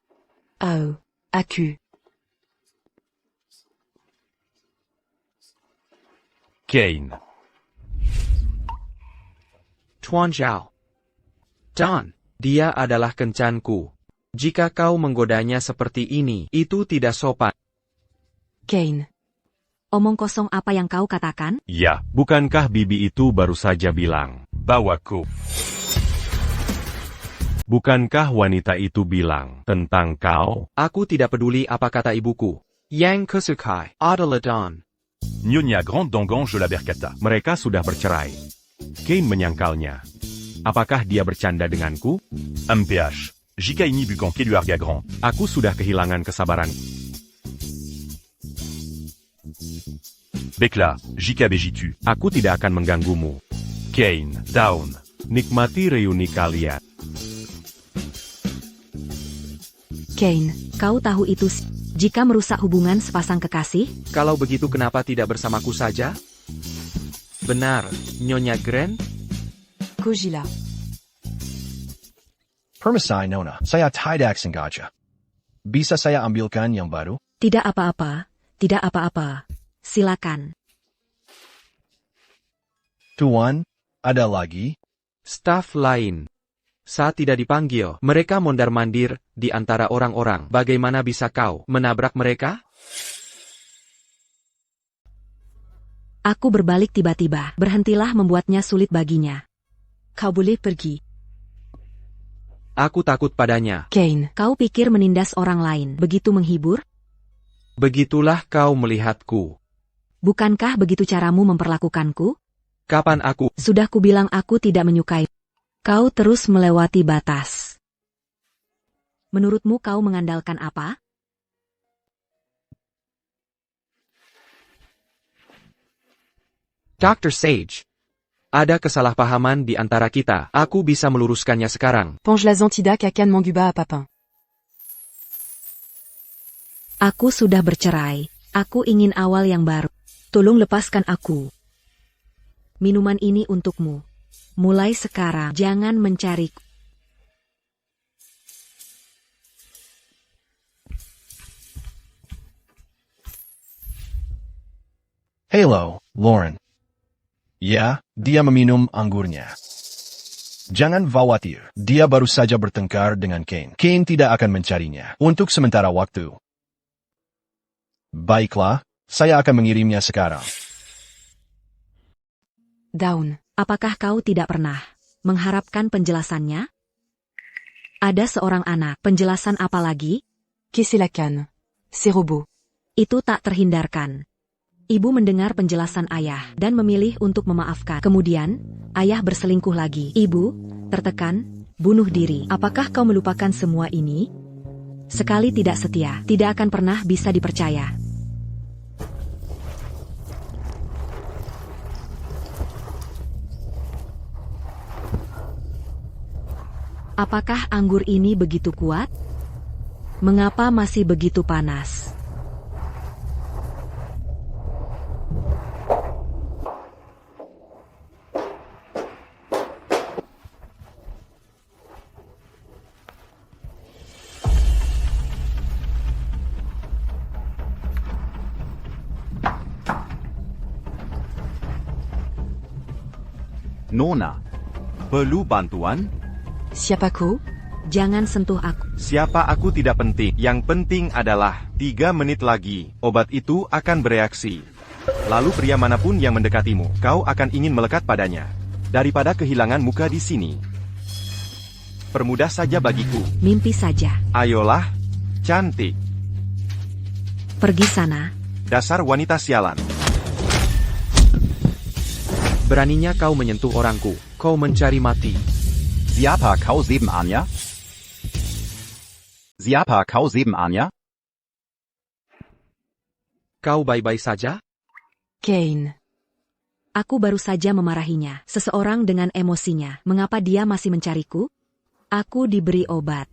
Oh, aku. Kane. Tuan Zhao. Dawn, dia adalah kencanku. Jika kau menggodanya seperti ini, itu tidak sopan. Kane. Omong kosong apa yang kau katakan? Ya, bukankah Bibi itu baru saja bilang, bawaku. Bukankah wanita itu bilang tentang kau? Aku tidak peduli apa kata ibuku. Yang kusukai adalah Dawn. Nyonya Grand Dongon je la berkata. Mereka sudah bercerai. Kane menyangkalnya. Apakah dia bercanda denganku? MPH. Jika ini bukan keluarga Grand. Aku sudah kehilangan kesabaran. Baiklah, jika begitu, aku tidak akan mengganggumu. Kane, Dawn, nikmati reuni kalian. Kane, kau tahu itu jika merusak hubungan sepasang kekasih? Kalau begitu kenapa tidak bersamaku saja? Benar, Nyonya Grand? Kojila. Permisi Nona, saya tidak sengaja. Bisa saya ambilkan yang baru? Tidak apa-apa, tidak apa-apa. Silakan. Tuan, ada lagi? Staf lain. Saat tidak dipanggil, mereka mondar-mandir di antara orang-orang. Bagaimana bisa kau menabrak mereka? Aku berbalik tiba-tiba. Berhentilah membuatnya sulit baginya. Kau boleh pergi. Aku takut padanya. Kane. Kau pikir menindas orang lain begitu menghibur? Begitulah kau melihatku. Bukankah begitu caramu memperlakukanku? Kapan aku? Sudah kubilang aku tidak menyukai. Kau terus melewati batas. Menurutmu kau mengandalkan apa? Dr. Sage. Ada kesalahpahaman di antara kita. Aku bisa meluruskannya sekarang. Ponge la Zantidac akan mengubah Papin. Aku sudah bercerai. Aku ingin awal yang baru. Tolong lepaskan aku. Minuman ini untukmu. Mulai sekarang, jangan mencariku. Hello, Lauren. Ya, dia meminum anggurnya. Jangan khawatir, dia baru saja bertengkar dengan Kane. Kane tidak akan mencarinya untuk sementara waktu. Baiklah, saya akan mengirimnya sekarang. Daun, apakah kau tidak pernah mengharapkan penjelasannya? Ada seorang anak, penjelasan apa lagi? Qu'est-ce la canne? C'est robot. Itu tak terhindarkan. Ibu mendengar penjelasan ayah dan memilih untuk memaafkan. Kemudian, ayah berselingkuh lagi. Ibu, tertekan, bunuh diri. Apakah kau melupakan semua ini? Sekali tidak setia, tidak akan pernah bisa dipercaya. Apakah anggur ini begitu kuat? Mengapa masih begitu panas? Nona, perlu bantuan? Siapa kau? Jangan sentuh aku. Siapa aku tidak penting. Yang penting adalah 3 menit lagi, obat itu akan bereaksi. Lalu pria manapun yang mendekatimu, kau akan ingin melekat padanya. Daripada kehilangan muka di sini. Permudah saja bagiku. Mimpi saja. Ayolah, cantik. Pergi sana. Dasar wanita sialan. Beraninya kau menyentuh orangku, kau mencari mati. Siapa kau sebenarnya? Siapa kau sebenarnya? Kau baik-baik saja? Kane. Aku baru saja memarahinya. Seseorang dengan emosinya. Mengapa dia masih mencariku? Aku diberi obat.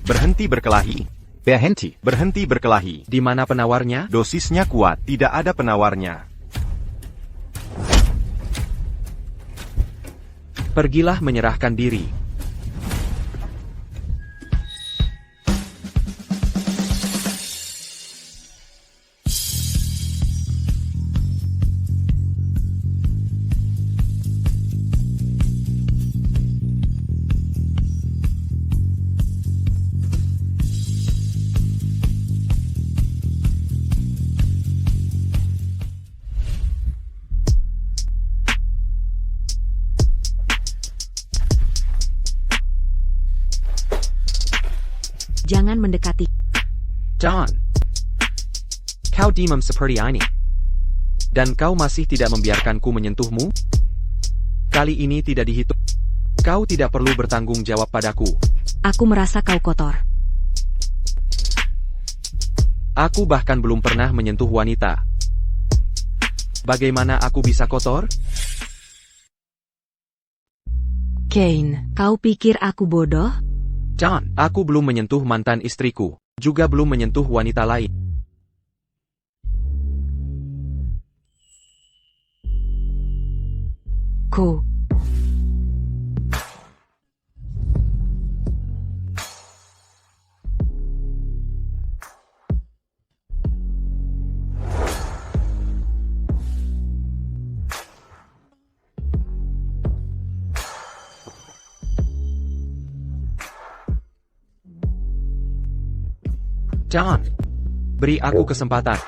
Berhenti berkelahi. Berhenti berkelahi. Di mana penawarnya? Dosisnya kuat, tidak ada penawarnya. Pergilah menyerahkan diri. Jangan mendekati. John. Kau diam seperti ini. Dan kau masih tidak membiarkanku menyentuhmu? Kali ini tidak dihitung. Kau tidak perlu bertanggung jawab padaku. Aku merasa kau kotor. Aku bahkan belum pernah menyentuh wanita. Bagaimana aku bisa kotor? Kane. Kau pikir aku bodoh? John, aku belum menyentuh mantan istriku. Juga belum menyentuh wanita lain. Ko. John, beri aku kesempatan.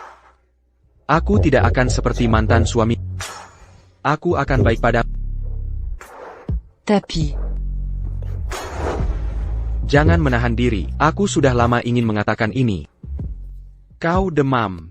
Aku tidak akan seperti mantan suami. Aku akan baik pada. Tapi. Jangan menahan diri, aku sudah lama ingin mengatakan ini. Kau demam.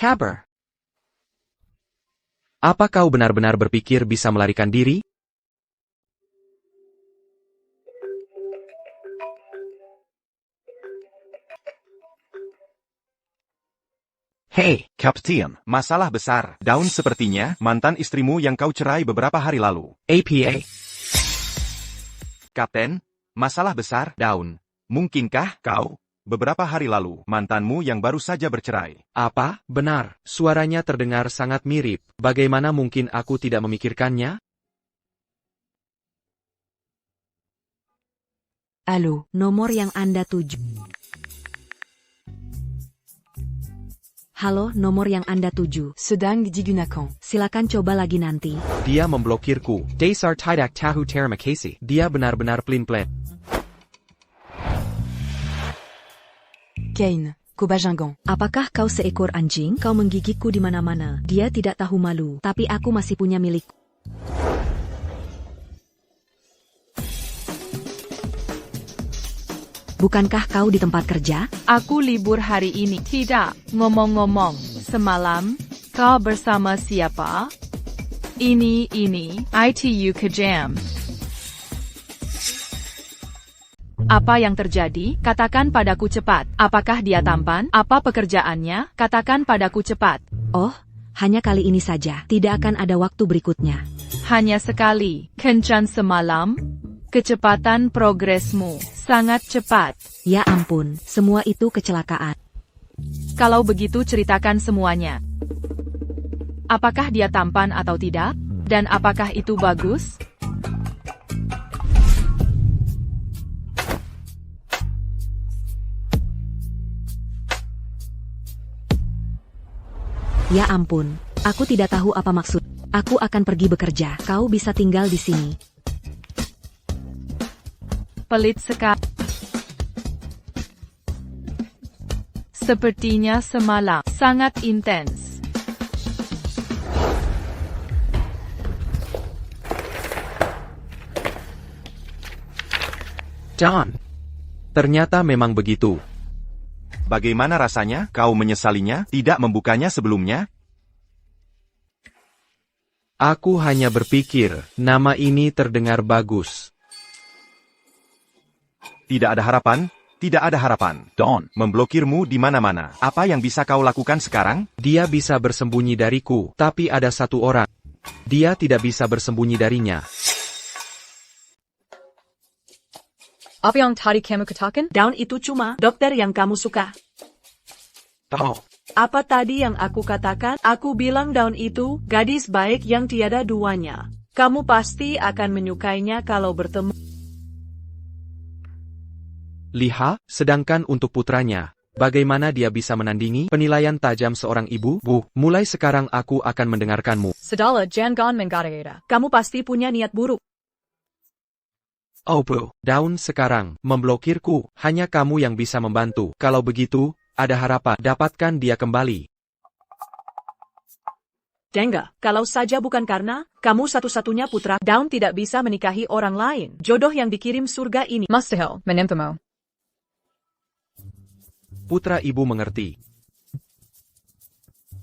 Kabar. Apa kau benar-benar berpikir bisa melarikan diri? Hey, Kapten, masalah besar. Daun sepertinya mantan istrimu yang kau cerai beberapa hari lalu. APA. Kapten, masalah besar. Daun, mungkinkah kau beberapa hari lalu mantanmu yang baru saja bercerai? Apa? Benar, suaranya terdengar sangat mirip. Bagaimana mungkin aku tidak memikirkannya? Halo, nomor yang Anda tuju. Halo, nomor yang Anda tuju. Sedang digunakan. Silakan coba lagi nanti. Dia memblokirku. Dasar tidak tahu terima kasih. Dia benar-benar pelin-pelan. Kane, Kobajangan. Apakah kau seekor anjing? Kau menggigitku di mana-mana. Dia tidak tahu malu, tapi aku masih punya milikku. Bukankah kau di tempat kerja? Aku libur hari ini. Tidak, ngomong-ngomong, semalam, kau bersama siapa? Ini, ITU kejam. Apa yang terjadi? Katakan padaku cepat. Apakah dia tampan? Apa pekerjaannya? Katakan padaku cepat. Oh, hanya kali ini saja. Tidak akan ada waktu berikutnya. Hanya sekali. Kencan semalam? Kecepatan progresmu sangat cepat. Ya ampun, semua itu kecelakaan. Kalau begitu ceritakan semuanya. Apakah dia tampan atau tidak? Dan apakah itu bagus? Ya ampun, aku tidak tahu apa maksud. Aku akan pergi bekerja. Kau bisa tinggal di sini. Pelit sekali. Sepertinya semalam sangat intens. John. Ternyata memang begitu. Bagaimana rasanya? Kau menyesalinya, tidak membukanya sebelumnya? Aku hanya berpikir, nama ini terdengar bagus. Tidak ada harapan? Tidak ada harapan. Don, memblokirmu di mana-mana. Apa yang bisa kau lakukan sekarang? Dia bisa bersembunyi dariku, tapi ada satu orang. Dia tidak bisa bersembunyi darinya. Apa yang tadi kamu katakan? Daun itu cuma dokter yang kamu suka. Oh. Apa tadi yang aku katakan? Aku bilang daun itu gadis baik yang tiada duanya. Kamu pasti akan menyukainya kalau bertemu. Liha, sedangkan untuk putranya, bagaimana dia bisa menandingi penilaian tajam seorang ibu? Bu, mulai sekarang aku akan mendengarkanmu. Sedala jangan menggara-gara. Kamu pasti punya niat buruk. Oh Bu, Daun sekarang memblokirku, hanya kamu yang bisa membantu. Kalau begitu, ada harapan dapatkan dia kembali. Dengga, kalau saja bukan karena kamu satu-satunya putra, Daun tidak bisa menikahi orang lain. Jodoh yang dikirim surga ini. Mustahil menentemu. Putra ibu mengerti.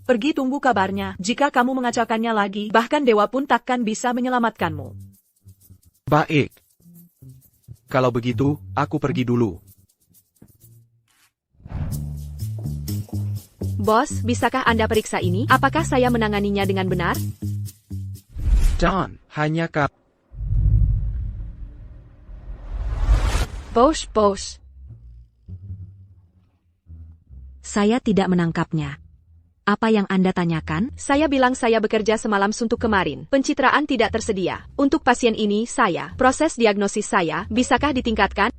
Pergi tunggu kabarnya. Jika kamu mengacaukannya lagi, bahkan dewa pun takkan bisa menyelamatkanmu. Baik. Kalau begitu, aku pergi dulu. Bos, bisakah Anda periksa ini? Apakah saya menanganinya dengan benar? John, hanya kap. Bos. Saya tidak menangkapnya. Apa yang Anda tanyakan? Saya bilang saya bekerja semalam suntuk kemarin. Pencitraan tidak tersedia. Untuk pasien ini, proses diagnosis saya, bisakah ditingkatkan?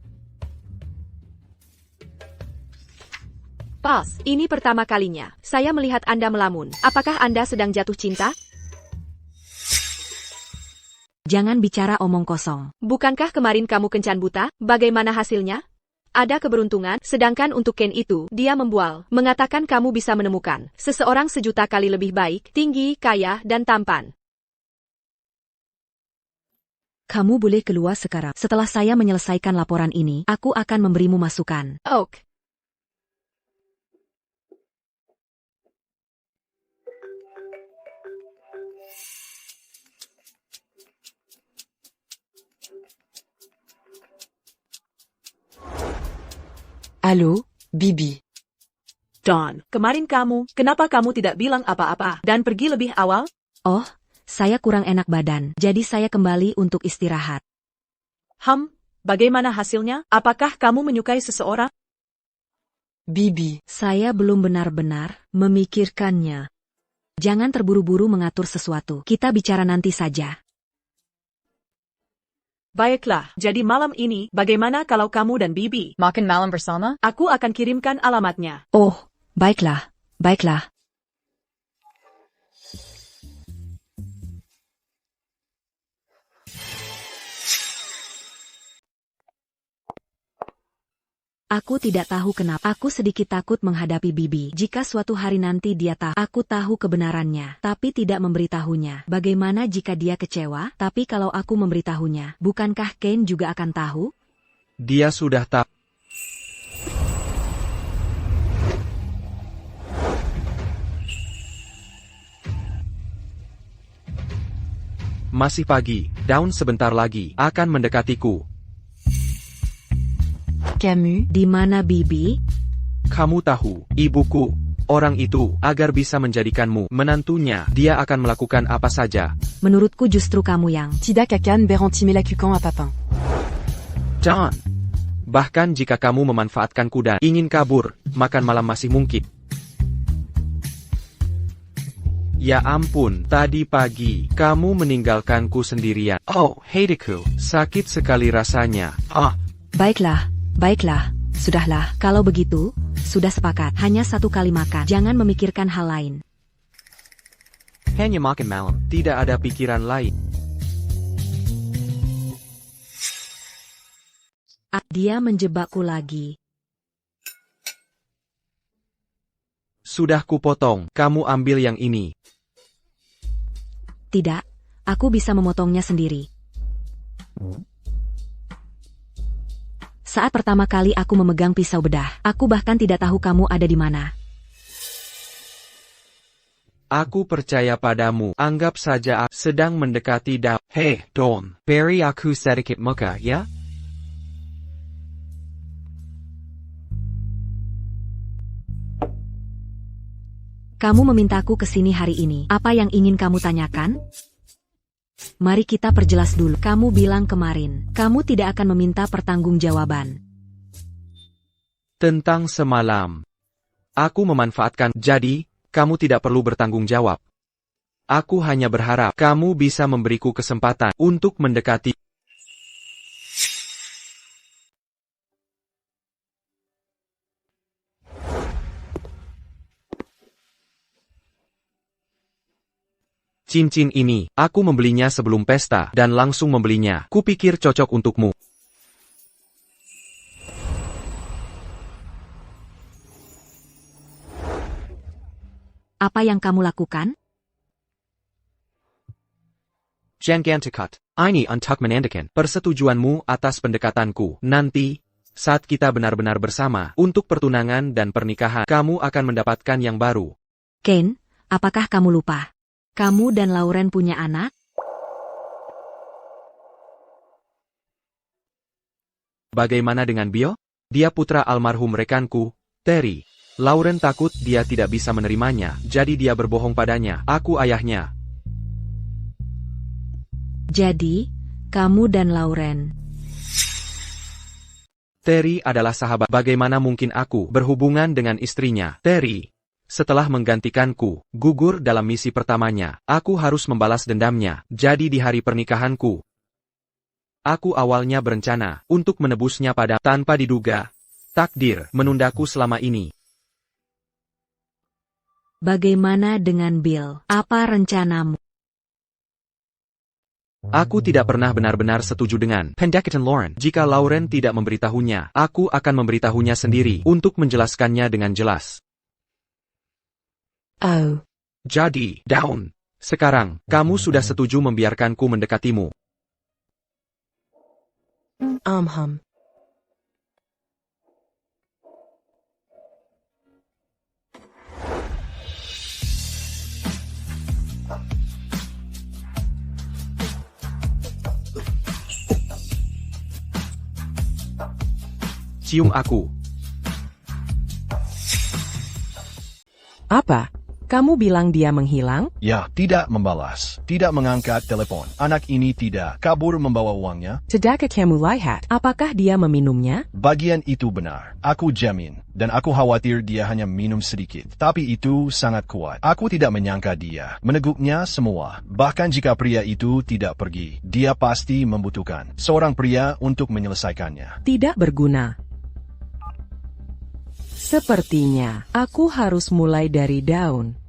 Pas, ini pertama kalinya. Saya melihat Anda melamun. Apakah Anda sedang jatuh cinta? Jangan bicara omong kosong. Bukankah kemarin kamu kencan buta? Bagaimana hasilnya? Ada keberuntungan, sedangkan untuk Ken itu, dia membual, mengatakan kamu bisa menemukan seseorang 1.000.000 kali lebih baik, tinggi, kaya, dan tampan. Kamu boleh keluar sekarang. Setelah saya menyelesaikan laporan ini, aku akan memberimu masukan. Oak. Allô, Bibi. Dawn, kemarin kenapa kamu tidak bilang apa-apa dan pergi lebih awal? Oh, saya kurang enak badan, jadi saya kembali untuk istirahat. Bagaimana hasilnya? Apakah kamu menyukai seseorang? Bibi. Saya belum benar-benar memikirkannya. Jangan terburu-buru mengatur sesuatu. Kita bicara nanti saja. Baiklah, jadi malam ini, bagaimana kalau kamu dan Bibi Makan malam bersama? Aku akan kirimkan alamatnya. Oh, baiklah, baiklah. Aku tidak tahu kenapa aku sedikit takut menghadapi Bibi. Jika suatu hari nanti dia tahu, aku tahu kebenarannya, tapi tidak memberitahunya. Bagaimana jika dia kecewa? Tapi kalau aku memberitahunya, bukankah Kane juga akan tahu? Dia sudah tahu. Masih pagi, Dawn sebentar lagi akan mendekatiku. Camus. Di mana Bibi? Kamu tahu, ibuku, orang itu, agar bisa menjadikanmu menantunya, dia akan melakukan apa saja. Menurutku justru kamu yang... Tidak akan berhenti melakukan apapun. Dawn. Bahkan jika kamu memanfaatkanku dan ingin kabur, makan malam masih mungkin. Ya ampun, tadi pagi, kamu meninggalkanku sendirian. Oh, Heideku, sakit sekali rasanya. Baiklah, sudahlah. Kalau begitu, sudah sepakat. Hanya satu kali makan. Jangan memikirkan hal lain. Hanya makan malam, tidak ada pikiran lain. Dia menjebakku lagi. Sudah kupotong, kamu ambil yang ini. Tidak, aku bisa memotongnya sendiri. Saat pertama kali aku memegang pisau bedah, aku bahkan tidak tahu kamu ada di mana. Aku percaya padamu, anggap saja aku sedang mendekati Dawn. Hei, Dawn, beri aku sedikit muka, ya? Kamu memintaku ke sini hari ini. Apa yang ingin kamu tanyakan? Mari kita perjelas dulu. Kamu bilang kemarin, kamu tidak akan meminta pertanggungjawaban. Tentang semalam. Aku memanfaatkan, jadi, kamu tidak perlu bertanggung jawab. Aku hanya berharap kamu bisa memberiku kesempatan untuk mendekati. Cincin ini, aku membelinya sebelum pesta, dan langsung membelinya. Kupikir cocok untukmu. Apa yang kamu lakukan? Jangan dekat. Ini untuk menandakan persetujuanmu atas pendekatanku. Nanti, saat kita benar-benar bersama, untuk pertunangan dan pernikahan, kamu akan mendapatkan yang baru. Kane, apakah kamu lupa? Kamu dan Lauren punya anak? Bagaimana dengan Bill? Dia putra almarhum rekanku, Terry. Lauren takut dia tidak bisa menerimanya, jadi dia berbohong padanya. Aku ayahnya. Jadi, kamu dan Lauren. Terry adalah sahabat. Bagaimana mungkin aku berhubungan dengan istrinya, Terry? Setelah menggantikanku, gugur dalam misi pertamanya, aku harus membalas dendamnya. Jadi di hari pernikahanku, aku awalnya berencana untuk menebusnya tanpa diduga. Takdir menundaku selama ini. Bagaimana dengan Bill? Apa rencanamu? Aku tidak pernah benar-benar setuju dengan pendekatan Lauren. Jika Lauren tidak memberitahunya, aku akan memberitahunya sendiri untuk menjelaskannya dengan jelas. Oh. Jadi, Dawn, sekarang, kamu sudah setuju membiarkanku mendekatimu. Cium aku. Apa? Kamu bilang dia menghilang? Ya, tidak membalas. Tidak mengangkat telepon. Anak ini tidak kabur membawa uangnya. Tidakkah kamu lihat? Apakah dia meminumnya? Bagian itu benar. Aku jamin. Dan aku khawatir dia hanya minum sedikit. Tapi itu sangat kuat. Aku tidak menyangka dia meneguknya semua. Bahkan jika pria itu tidak pergi, dia pasti membutuhkan seorang pria untuk menyelesaikannya. Tidak berguna. Sepertinya aku harus mulai dari daun.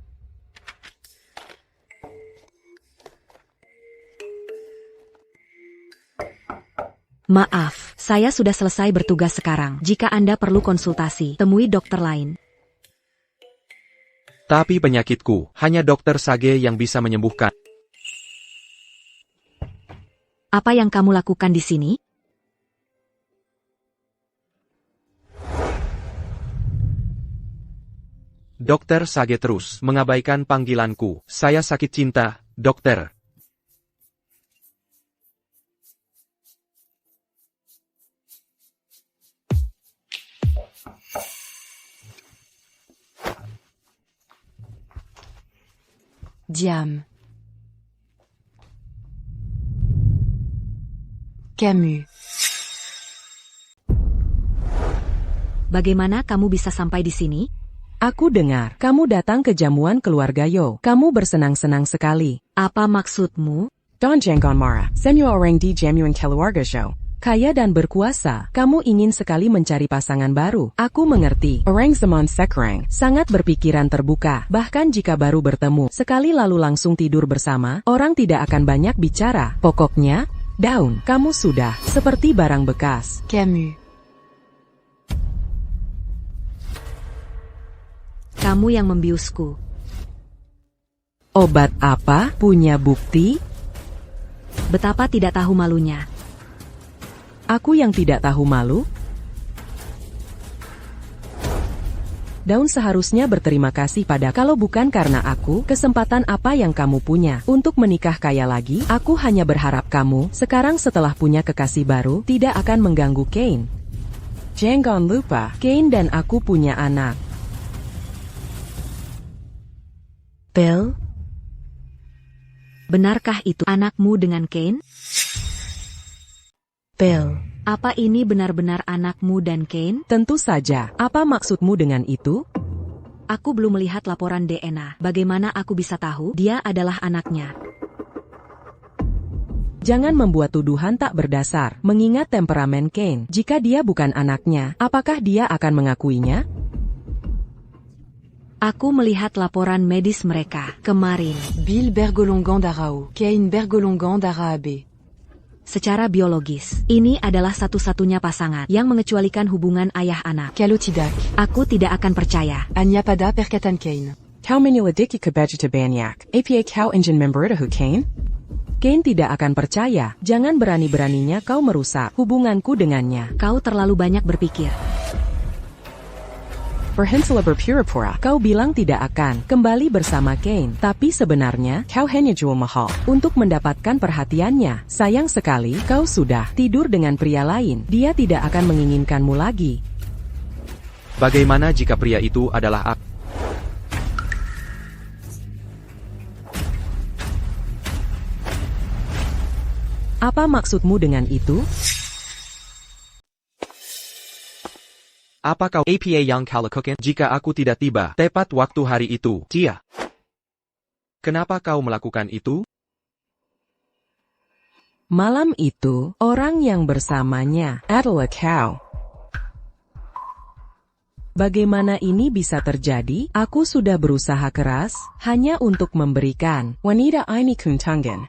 Maaf, saya sudah selesai bertugas sekarang. Jika Anda perlu konsultasi, temui dokter lain. Tapi penyakitku, hanya dokter Sage yang bisa menyembuhkan. Apa yang kamu lakukan di sini? Dokter Sage terus mengabaikan panggilanku. Saya sakit cinta, dokter. Diam. Camus. Bagaimana kamu bisa sampai di sini? Aku dengar kamu datang ke jamuan keluarga Yo. Kamu bersenang-senang sekali. Apa maksudmu? Don jangan marah. Semua orang di jamuan keluarga Yo kaya dan berkuasa. Kamu ingin sekali mencari pasangan baru. Aku mengerti. Orang zaman sekarang sangat berpikiran terbuka. Bahkan jika baru bertemu sekali lalu langsung tidur bersama, orang tidak akan banyak bicara. Pokoknya, daun, kamu sudah seperti barang bekas. Camus. Kamu yang membiusku. Obat apa? Punya bukti? Betapa tidak tahu malunya. Aku yang tidak tahu malu? Daun seharusnya berterima kasih pada kalau bukan karena aku, kesempatan apa yang kamu punya untuk menikah kaya lagi? Aku hanya berharap kamu, sekarang setelah punya kekasih baru, tidak akan mengganggu Kane. Jangan lupa, Kane dan aku punya anak. Bill? Benarkah itu anakmu dengan Kane? Bill. Apa ini benar-benar anakmu dan Kane? Tentu saja. Apa maksudmu dengan itu? Aku belum melihat laporan DNA. Bagaimana aku bisa tahu dia adalah anaknya? Jangan membuat tuduhan tak berdasar. Mengingat temperamen Kane, jika dia bukan anaknya, apakah dia akan mengakuinya? Aku melihat laporan medis mereka kemarin. Bill Bergolongan Darao. Kane Bergolongan Daraabe. Secara biologis, ini adalah satu-satunya pasangan yang mengecualikan hubungan ayah-anak. Kalotidak. Aku tidak akan percaya. Anyapada perkatan Kane. Kau menyelidiki kebajikan banyak. APA kau ingin memberitahu Kane? Kane tidak akan percaya. Jangan berani-beraninya kau merusak hubunganku dengannya. Kau terlalu banyak berpikir. Berhentilah berpura-pura. Kau bilang tidak akan kembali bersama Kane. Tapi sebenarnya, kau hanya jual mahal untuk mendapatkan perhatiannya. Sayang sekali, kau sudah tidur dengan pria lain. Dia tidak akan menginginkanmu lagi. Bagaimana jika pria itu adalah aku? Apa maksudmu dengan itu? Apa kau APA yang kau lakukan jika aku tidak tiba tepat waktu hari itu? Tia. Kenapa kau melakukan itu? Malam itu, orang yang bersamanya adalah kau. Bagaimana ini bisa terjadi? Aku sudah berusaha keras, hanya untuk memberikan wanita ini kuntangan.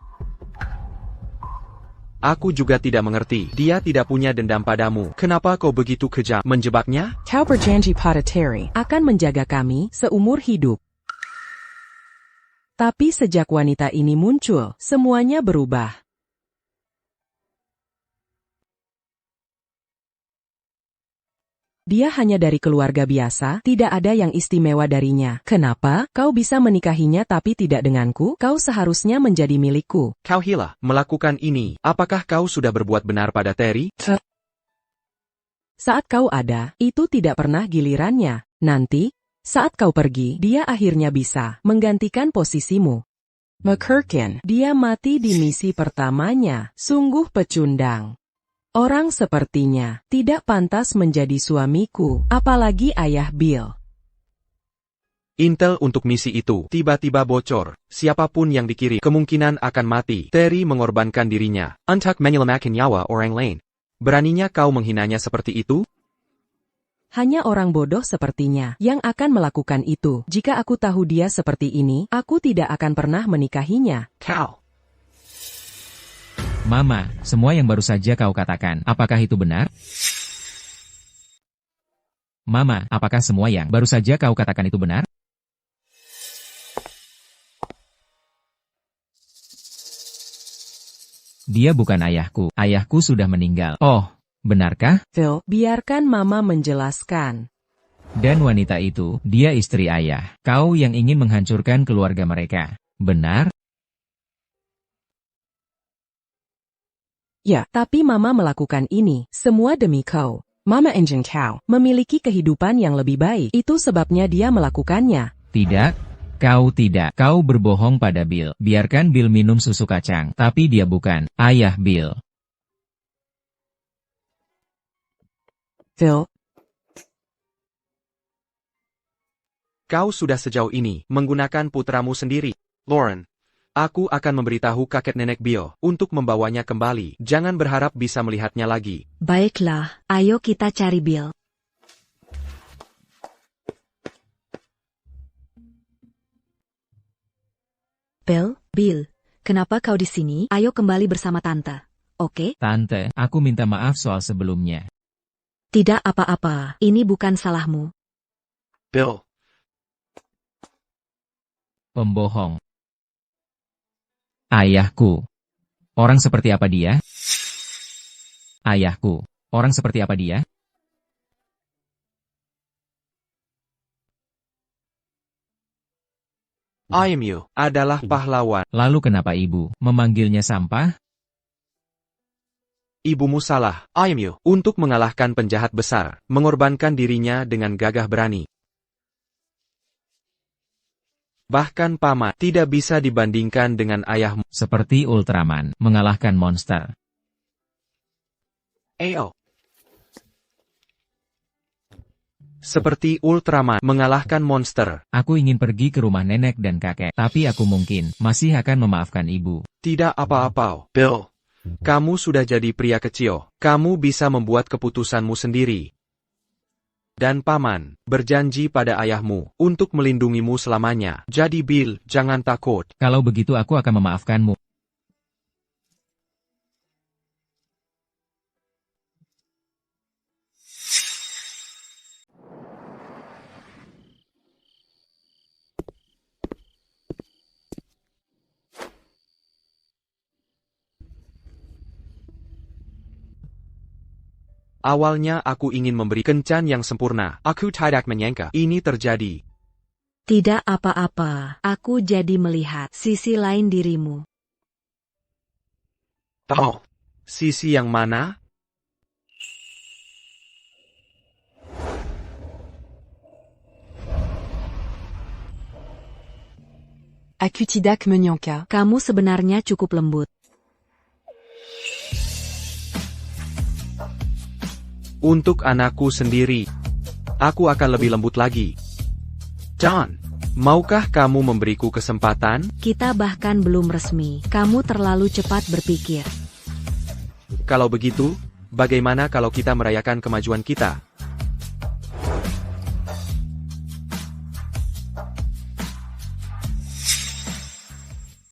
Aku juga tidak mengerti. Dia tidak punya dendam padamu. Kenapa kau begitu kejam menjebaknya? Kau berjanji pada Terry akan menjaga kami seumur hidup. Tapi sejak wanita ini muncul, semuanya berubah. Dia hanya dari keluarga biasa, tidak ada yang istimewa darinya. Kenapa? Kau bisa menikahinya tapi tidak denganku? Kau seharusnya menjadi milikku. Kau hila melakukan ini. Apakah kau sudah berbuat benar pada Terry? Saat kau ada, itu tidak pernah gilirannya. Nanti, Saat kau pergi, dia akhirnya bisa menggantikan posisimu. McCurkin, dia mati di misi pertamanya, sungguh pecundang. Orang sepertinya tidak pantas menjadi suamiku, apalagi ayah Bill. Intel untuk misi itu tiba-tiba bocor. Siapapun yang dikirim kemungkinan akan mati. Terry mengorbankan dirinya untuk menyelamatkan nyawa orang lain. Beraninya kau menghinanya seperti itu? Hanya orang bodoh sepertinya yang akan melakukan itu. Jika aku tahu dia seperti ini, aku tidak akan pernah menikahinya. Kau. Mama, semua yang baru saja kau katakan, apakah itu benar? Mama, apakah semua yang baru saja kau katakan itu benar? Dia bukan ayahku. Ayahku sudah meninggal. Oh, benarkah? Phil, biarkan Mama menjelaskan. Dan wanita itu, dia istri ayah. Kau yang ingin menghancurkan keluarga mereka. Benar? Ya, tapi Mama melakukan ini, semua demi kau. Mama Engine Cow memiliki kehidupan yang lebih baik. Itu sebabnya dia melakukannya. Tidak. Kau tidak. Kau berbohong pada Bill. Biarkan Bill minum susu kacang. Tapi dia bukan ayah Bill. Phil. Kau sudah sejauh ini menggunakan putramu sendiri. Lauren, aku akan memberitahu kakek nenek Bill untuk membawanya kembali. Jangan berharap bisa melihatnya lagi. Baiklah, ayo kita cari Bill. Bill, kenapa kau di sini? Ayo kembali bersama Tante. Oke? Tante, aku minta maaf soal sebelumnya. Tidak apa-apa, ini bukan salahmu. Bill. Pembohong. Ayahku. Orang seperti apa dia? Ayahku. Orang seperti apa dia? IMU adalah pahlawan. Lalu kenapa ibu memanggilnya sampah? Ibumu salah, IMU, untuk mengalahkan penjahat besar, mengorbankan dirinya dengan gagah berani. Bahkan paman tidak bisa dibandingkan dengan ayahmu. Seperti Ultraman, mengalahkan monster. Ayo. Seperti Ultraman mengalahkan monster. Aku ingin pergi ke rumah nenek dan kakek, tapi aku mungkin masih akan memaafkan ibu. Tidak apa-apa, Bill. Kamu sudah jadi pria kecil. Kamu bisa membuat keputusanmu sendiri. Dan paman berjanji pada ayahmu untuk melindungimu selamanya. Jadi Bill, jangan takut. Kalau begitu aku akan memaafkanmu. Awalnya aku ingin memberi kencan yang sempurna. Aku tidak menyangka ini terjadi. Tidak apa-apa, aku jadi melihat sisi lain dirimu. Tahu, sisi yang mana? Aku tidak menyangka. Kamu sebenarnya cukup lembut. Untuk anakku sendiri, aku akan lebih lembut lagi. John, maukah kamu memberiku kesempatan? Kita bahkan belum resmi. Kamu terlalu cepat berpikir. Kalau begitu, bagaimana kalau kita merayakan kemajuan kita?